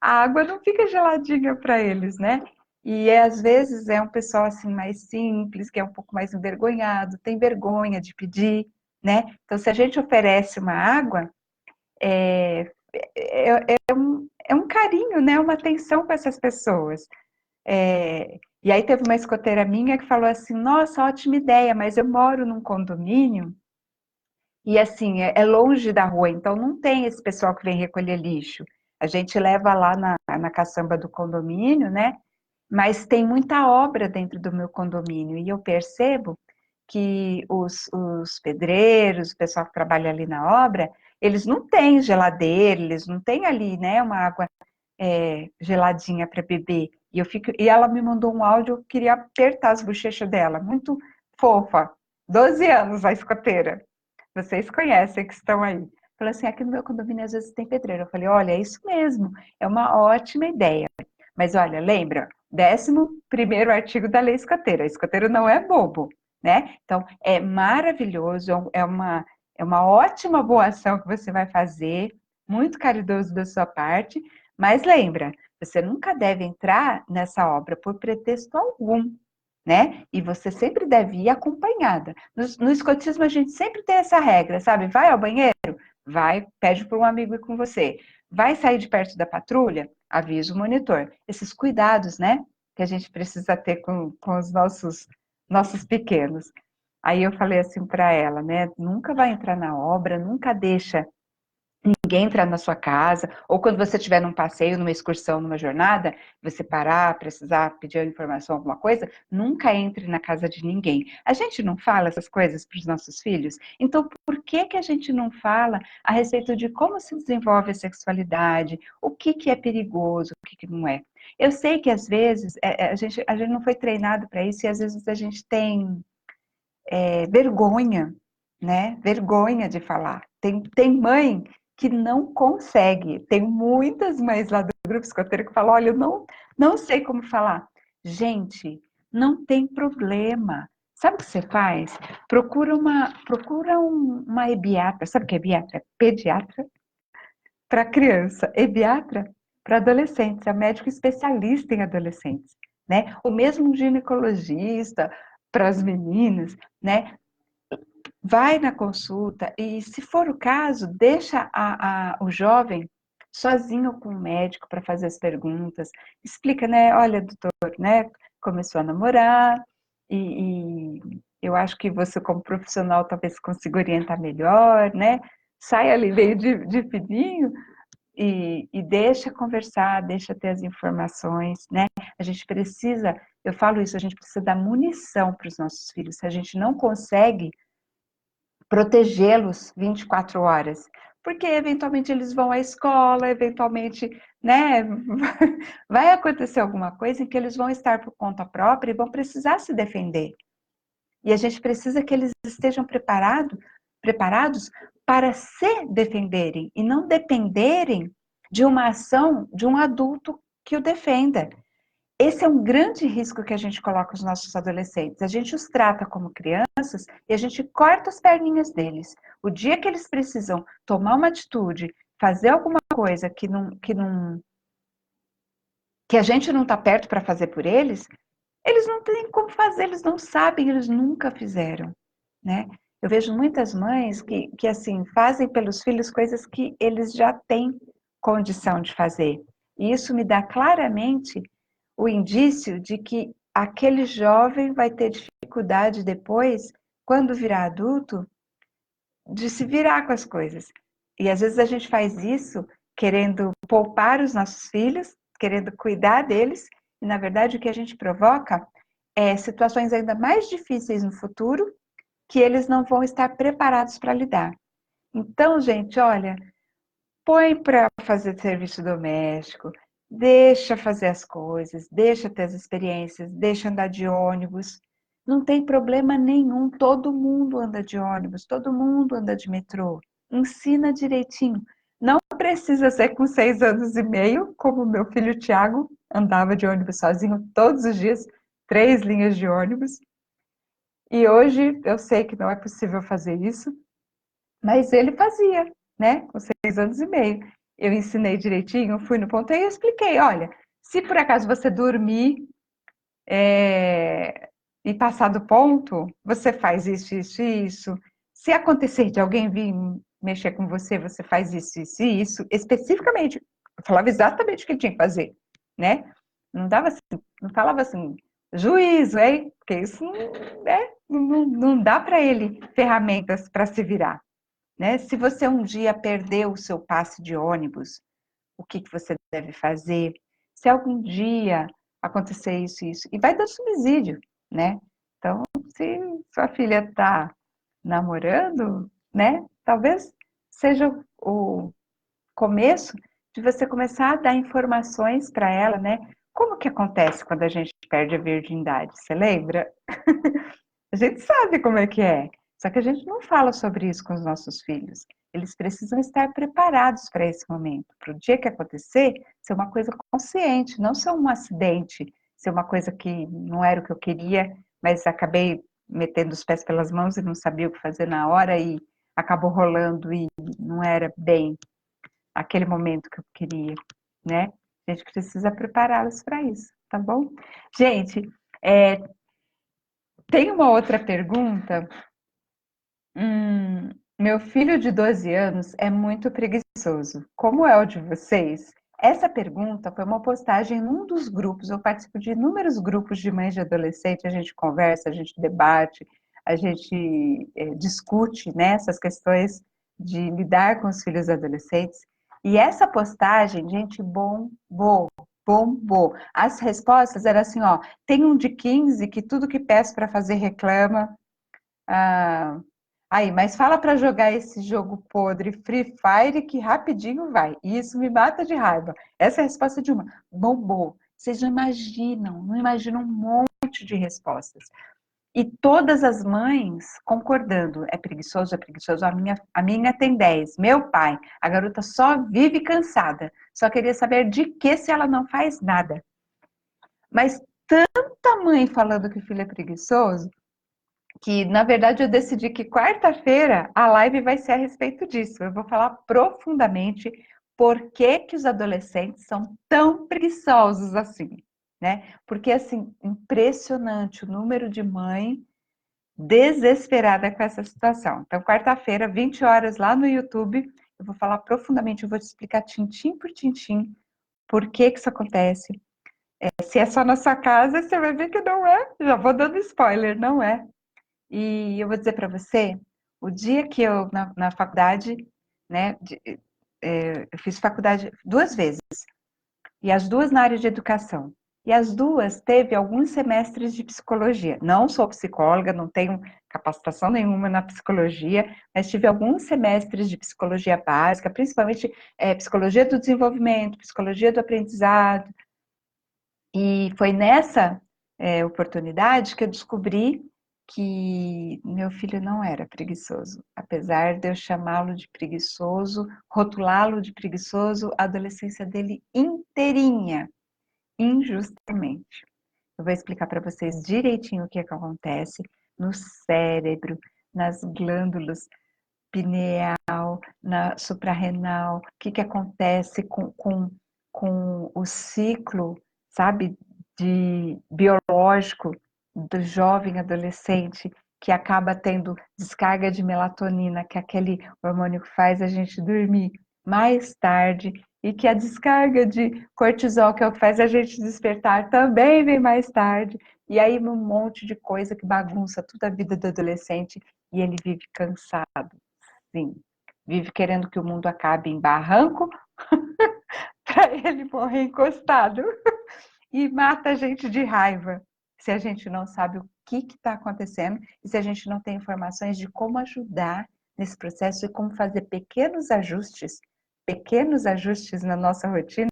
a água não fica geladinha para eles, né? E às vezes é um pessoal assim mais simples, que é um pouco mais envergonhado, tem vergonha de pedir, né? Então, se a gente oferece uma água, é um carinho, né? Uma atenção para essas pessoas. E aí teve uma escoteira minha que falou assim: nossa, ótima ideia, mas eu moro num condomínio e assim, é longe da rua, então não tem esse pessoal que vem recolher lixo. A gente leva lá na caçamba do condomínio, né? Mas tem muita obra dentro do meu condomínio e eu percebo que os pedreiros, o pessoal que trabalha ali na obra, eles não têm geladeira, eles não têm ali, né, uma água geladinha para beber. E ela me mandou um áudio, eu queria apertar as bochechas dela, muito fofa, 12 anos a escoteira. Vocês conhecem que estão aí. Falou assim, aqui no meu condomínio às vezes tem pedreiro. Eu falei, olha, é isso mesmo, é uma ótima ideia. Mas olha, lembra, 11º artigo da lei escoteira. Escoteiro não é bobo, né? Então, é maravilhoso, é uma ótima boa ação que você vai fazer, muito caridoso da sua parte, mas lembra, você nunca deve entrar nessa obra por pretexto algum, né? E você sempre deve ir acompanhada. No escotismo a gente sempre tem essa regra, sabe? Vai ao banheiro? Vai, pede para um amigo ir com você. Vai sair de perto da patrulha? Avisa o monitor. Esses cuidados, né? Que a gente precisa ter com os nossos pequenos. Aí eu falei assim para ela, né? Nunca vai entrar na obra, nunca deixa ninguém entrar na sua casa, ou quando você estiver num passeio, numa excursão, numa jornada, você parar, precisar pedir informação, alguma coisa, nunca entre na casa de ninguém. A gente não fala essas coisas para os nossos filhos? Então, por que que a gente não fala a respeito de como se desenvolve a sexualidade, o que que é perigoso, o que que não é? Eu sei que às vezes a gente não foi treinado para isso e às vezes a gente tem vergonha, né? Vergonha de falar. Tem mãe que não consegue. Tem muitas mães lá do grupo escoteiro que falam: olha, eu não sei como falar. Gente, não tem problema. Sabe o que você faz? Procura uma ebiatra. Sabe o que é ebiatra? É pediatra para criança. Ebiatra para adolescentes. É médico especialista em adolescentes. Né? O mesmo ginecologista para as meninas, né? Vai na consulta e, se for o caso, deixa o jovem sozinho com o médico para fazer as perguntas. Explica, né? Olha, doutor, né? Começou a namorar e eu acho que você, como profissional, talvez consiga orientar melhor, né? Sai ali meio de fininho e deixa conversar, deixa ter as informações, né? A gente precisa, eu falo isso, a gente precisa dar munição para os nossos filhos. Se a gente não consegue protegê-los 24 horas, porque eventualmente eles vão à escola, eventualmente, né, vai acontecer alguma coisa em que eles vão estar por conta própria e vão precisar se defender. E a gente precisa que eles estejam preparados para se defenderem e não dependerem de uma ação de um adulto que o defenda. Esse é um grande risco que a gente coloca os nossos adolescentes. A gente os trata como crianças e a gente corta as perninhas deles. O dia que eles precisam tomar uma atitude, fazer alguma coisa que a gente não está perto para fazer por eles não têm como fazer, eles não sabem, eles nunca fizeram, né? Eu vejo muitas mães que assim, fazem pelos filhos coisas que eles já têm condição de fazer. E isso me dá claramente o indício de que aquele jovem vai ter dificuldade depois, quando virar adulto, de se virar com as coisas. E às vezes a gente faz isso querendo poupar os nossos filhos, querendo cuidar deles, e na verdade o que a gente provoca é situações ainda mais difíceis no futuro que eles não vão estar preparados para lidar. Então, gente, olha, põe para fazer serviço doméstico, deixa fazer as coisas, deixa ter as experiências, deixa andar de ônibus. Não tem problema nenhum, todo mundo anda de ônibus, todo mundo anda de metrô. Ensina direitinho. Não precisa ser com 6 anos e meio, como o meu filho Tiago andava de ônibus sozinho todos os dias, 3 linhas de ônibus. E hoje eu sei que não é possível fazer isso, mas ele fazia, né? Com 6 anos e meio. Eu ensinei direitinho, fui no ponto e eu expliquei, olha, se por acaso você dormir e passar do ponto, você faz isso, isso e isso. Se acontecer de alguém vir mexer com você, você faz isso, isso e isso, especificamente. Eu falava exatamente o que ele tinha que fazer, né? Não dava assim, não falava assim, juízo, hein? Porque isso não dá para ele ferramentas para se virar. Né? Se você um dia perdeu o seu passe de ônibus, o que você deve fazer? Se algum dia acontecer isso e isso, e vai dar subsídio, né? Então, se sua filha está namorando, né? Talvez seja o começo de você começar a dar informações para ela, né? Como que acontece quando a gente perde a virgindade? Você lembra? A gente sabe como é que é, só que a gente não fala sobre isso com os nossos filhos. Eles precisam estar preparados para esse momento, para o dia que acontecer, ser uma coisa consciente, não ser um acidente, ser uma coisa que não era o que eu queria, mas acabei metendo os pés pelas mãos e não sabia o que fazer na hora e acabou rolando e não era bem aquele momento que eu queria, né? A gente precisa prepará-los para isso, tá bom? Gente, tem uma outra pergunta. Meu filho de 12 anos é muito preguiçoso. Como é o de vocês? Essa pergunta foi uma postagem num dos grupos. Eu participo de inúmeros grupos de mães de adolescente. A gente conversa, a gente debate, a gente discute, né, essas questões de lidar com os filhos adolescentes. E essa postagem, gente, bombou, bombou. As respostas eram assim, ó, tem um de 15 que tudo que peço para fazer reclama. Ah, aí, mas fala para jogar esse jogo podre Free Fire que rapidinho vai. E isso me mata de raiva. Essa é a resposta de uma. Bombou. Vocês não imaginam um monte de respostas. E todas as mães concordando. É preguiçoso, é preguiçoso. A minha tem 10. Meu pai, a garota só vive cansada. Só queria saber de que se ela não faz nada. Mas tanta mãe falando que o filho é preguiçoso, que na verdade eu decidi que quarta-feira a live vai ser a respeito disso. Eu vou falar profundamente por que que os adolescentes são tão preguiçosos assim, né? Porque assim, impressionante o número de mãe desesperada com essa situação. Então, quarta-feira, 20 horas lá no YouTube, eu vou falar profundamente, eu vou te explicar tintim por tintim por que que isso acontece. Se é só na sua casa, você vai ver que não é. Já vou dando spoiler, não é. E eu vou dizer para você, o dia que eu, na faculdade, né, eu fiz faculdade 2 vezes, e as duas na área de educação. E as duas teve alguns semestres de psicologia. Não sou psicóloga, não tenho capacitação nenhuma na psicologia, mas tive alguns semestres de psicologia básica, principalmente psicologia do desenvolvimento, psicologia do aprendizado. E foi nessa oportunidade que eu descobri que meu filho não era preguiçoso. Apesar de eu chamá-lo de preguiçoso, rotulá-lo de preguiçoso, a adolescência dele inteirinha, injustamente. Eu vou explicar para vocês direitinho o que é que acontece no cérebro, nas glândulas pineal, na suprarrenal, o que que acontece com o ciclo, sabe, de biológico do jovem adolescente que acaba tendo descarga de melatonina, que é aquele hormônio que faz a gente dormir mais tarde, e que a descarga de cortisol, que é o que faz a gente despertar, também vem mais tarde. E aí um monte de coisa que bagunça toda a vida do adolescente e ele vive cansado. Sim, vive querendo que o mundo acabe em barranco para ele morrer encostado e mata a gente de raiva se a gente não sabe o que está acontecendo e se a gente não tem informações de como ajudar nesse processo e como fazer pequenos ajustes pequenos ajustes na nossa rotina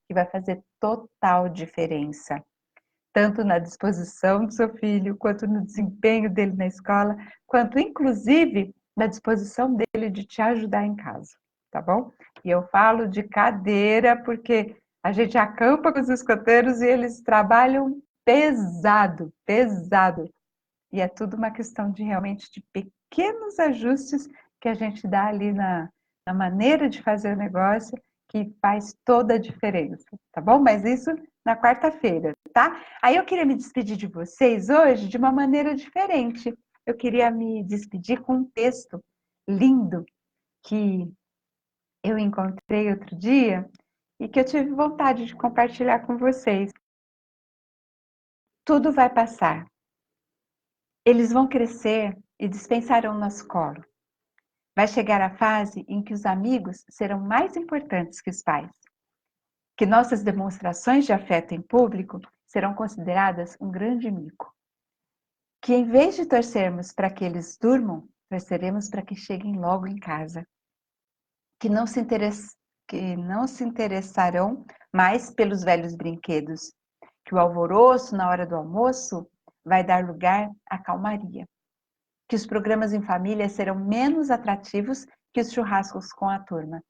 que vai fazer total diferença, tanto na disposição do seu filho, quanto no desempenho dele na escola, quanto inclusive na disposição dele de te ajudar em casa, tá bom? E eu falo de cadeira porque a gente acampa com os escoteiros e eles trabalham pesado, pesado. E é tudo uma questão de realmente de pequenos ajustes que a gente dá ali na maneira de fazer o negócio, que faz toda a diferença, tá bom? Mas isso na quarta-feira, tá? Aí eu queria me despedir de vocês hoje de uma maneira diferente. Eu queria me despedir com um texto lindo que eu encontrei outro dia e que eu tive vontade de compartilhar com vocês. Tudo vai passar. Eles vão crescer e dispensarão nosso colo. Vai chegar a fase em que os amigos serão mais importantes que os pais, que nossas demonstrações de afeto em público serão consideradas um grande mico, que em vez de torcermos para que eles durmam, torceremos para que cheguem logo em casa, que não se interessarão mais pelos velhos brinquedos, que o alvoroço na hora do almoço vai dar lugar à calmaria, que os programas em família serão menos atrativos que os churrascos com a turma,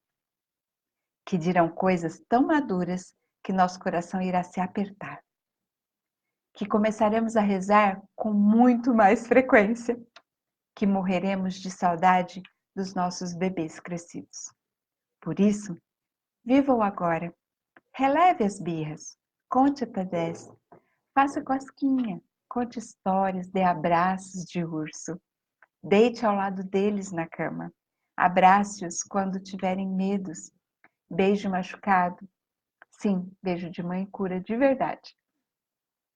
que dirão coisas tão maduras que nosso coração irá se apertar, que começaremos a rezar com muito mais frequência, que morreremos de saudade dos nossos bebês crescidos. Por isso, viva o agora, releve as birras, conte até 10, faça cosquinha, conte histórias, dê abraços de urso, deite ao lado deles na cama, abrace-os quando tiverem medos, beijo machucado, sim, beijo de mãe cura de verdade.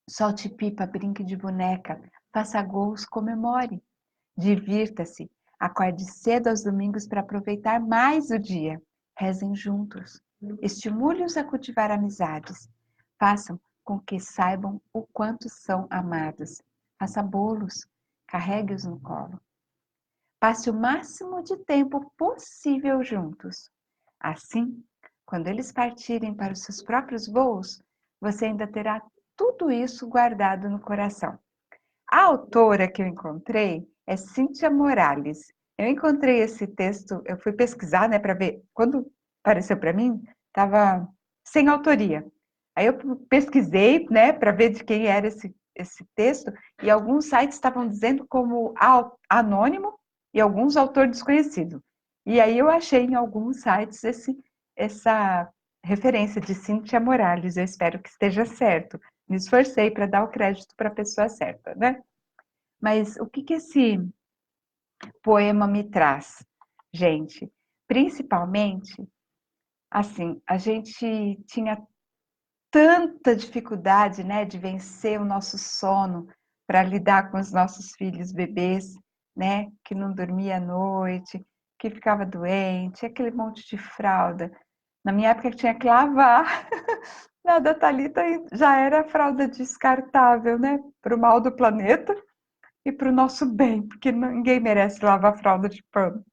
Solte pipa, brinque de boneca, faça gols, comemore, divirta-se, acorde cedo aos domingos para aproveitar mais o dia, rezem juntos, estimule-os a cultivar amizades, façam com que saibam o quanto são amados, faça bolos, carregue-os no colo. Passe o máximo de tempo possível juntos. Assim, quando eles partirem para os seus próprios voos, você ainda terá tudo isso guardado no coração. A autora que eu encontrei é Cíntia Morales. Eu encontrei esse texto, eu fui pesquisar, né, para ver. Quando apareceu para mim, estava sem autoria. Aí eu pesquisei, né, para ver de quem era esse texto, e alguns sites estavam dizendo como anônimo e alguns autor desconhecido. E aí eu achei em alguns sites essa referência de Cíntia Morales. Eu espero que esteja certo. Me esforcei para dar o crédito para a pessoa certa, né? Mas o que esse poema me traz, gente? Principalmente, assim, a gente tinha tanta dificuldade, né, de vencer o nosso sono para lidar com os nossos filhos bebês, né, que não dormia à noite, que ficava doente, aquele monte de fralda. Na minha época tinha que lavar. Na da Thalita já era fralda descartável, né, para o mal do planeta e para o nosso bem, porque ninguém merece lavar fralda de pano.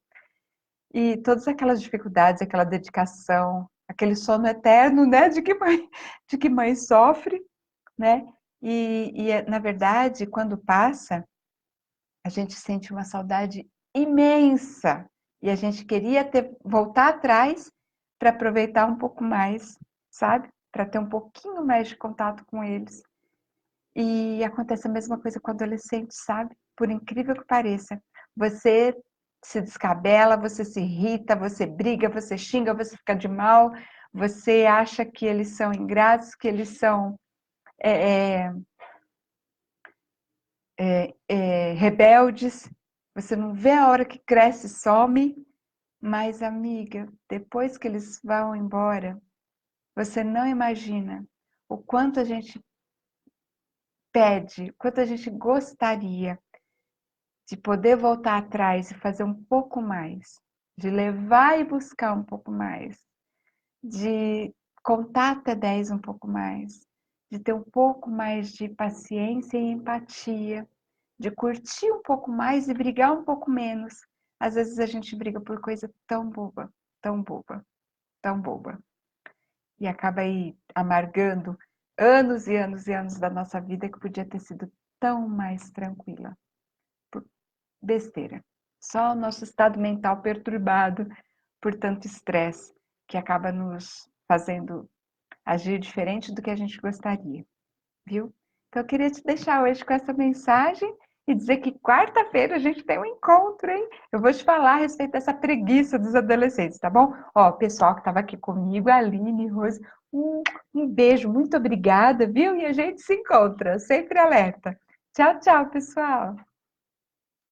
E todas aquelas dificuldades, aquela dedicação, aquele sono eterno, né, de que mãe sofre, né? Na verdade, quando passa, a gente sente uma saudade imensa e a gente queria voltar atrás para aproveitar um pouco mais, sabe? Para ter um pouquinho mais de contato com eles. E acontece a mesma coisa com o adolescente, sabe? Por incrível que pareça. Você se descabela, você se irrita, você briga, você xinga, você fica de mal, você acha que eles são ingratos, que eles são rebeldes. Você não vê a hora que cresce e some. Mas, amiga, depois que eles vão embora, você não imagina o quanto a gente pede, o quanto a gente gostaria de poder voltar atrás e fazer um pouco mais, de levar e buscar um pouco mais, de contar até 10 um pouco mais, de ter um pouco mais de paciência e empatia, de curtir um pouco mais e brigar um pouco menos. Às vezes a gente briga por coisa tão boba, tão boba. tão boba. E acaba aí amargando anos e anos e anos da nossa vida que podia ter sido tão mais tranquila. Por besteira. Só o nosso estado mental perturbado por tanto estresse que acaba nos fazendo agir diferente do que a gente gostaria, viu? Então eu queria te deixar hoje com essa mensagem e dizer que quarta-feira a gente tem um encontro, hein? Eu vou te falar a respeito dessa preguiça dos adolescentes, tá bom? Ó, pessoal que estava aqui comigo, Aline, Rose, um beijo, muito obrigada, viu? E a gente se encontra, sempre alerta. Tchau, tchau, pessoal!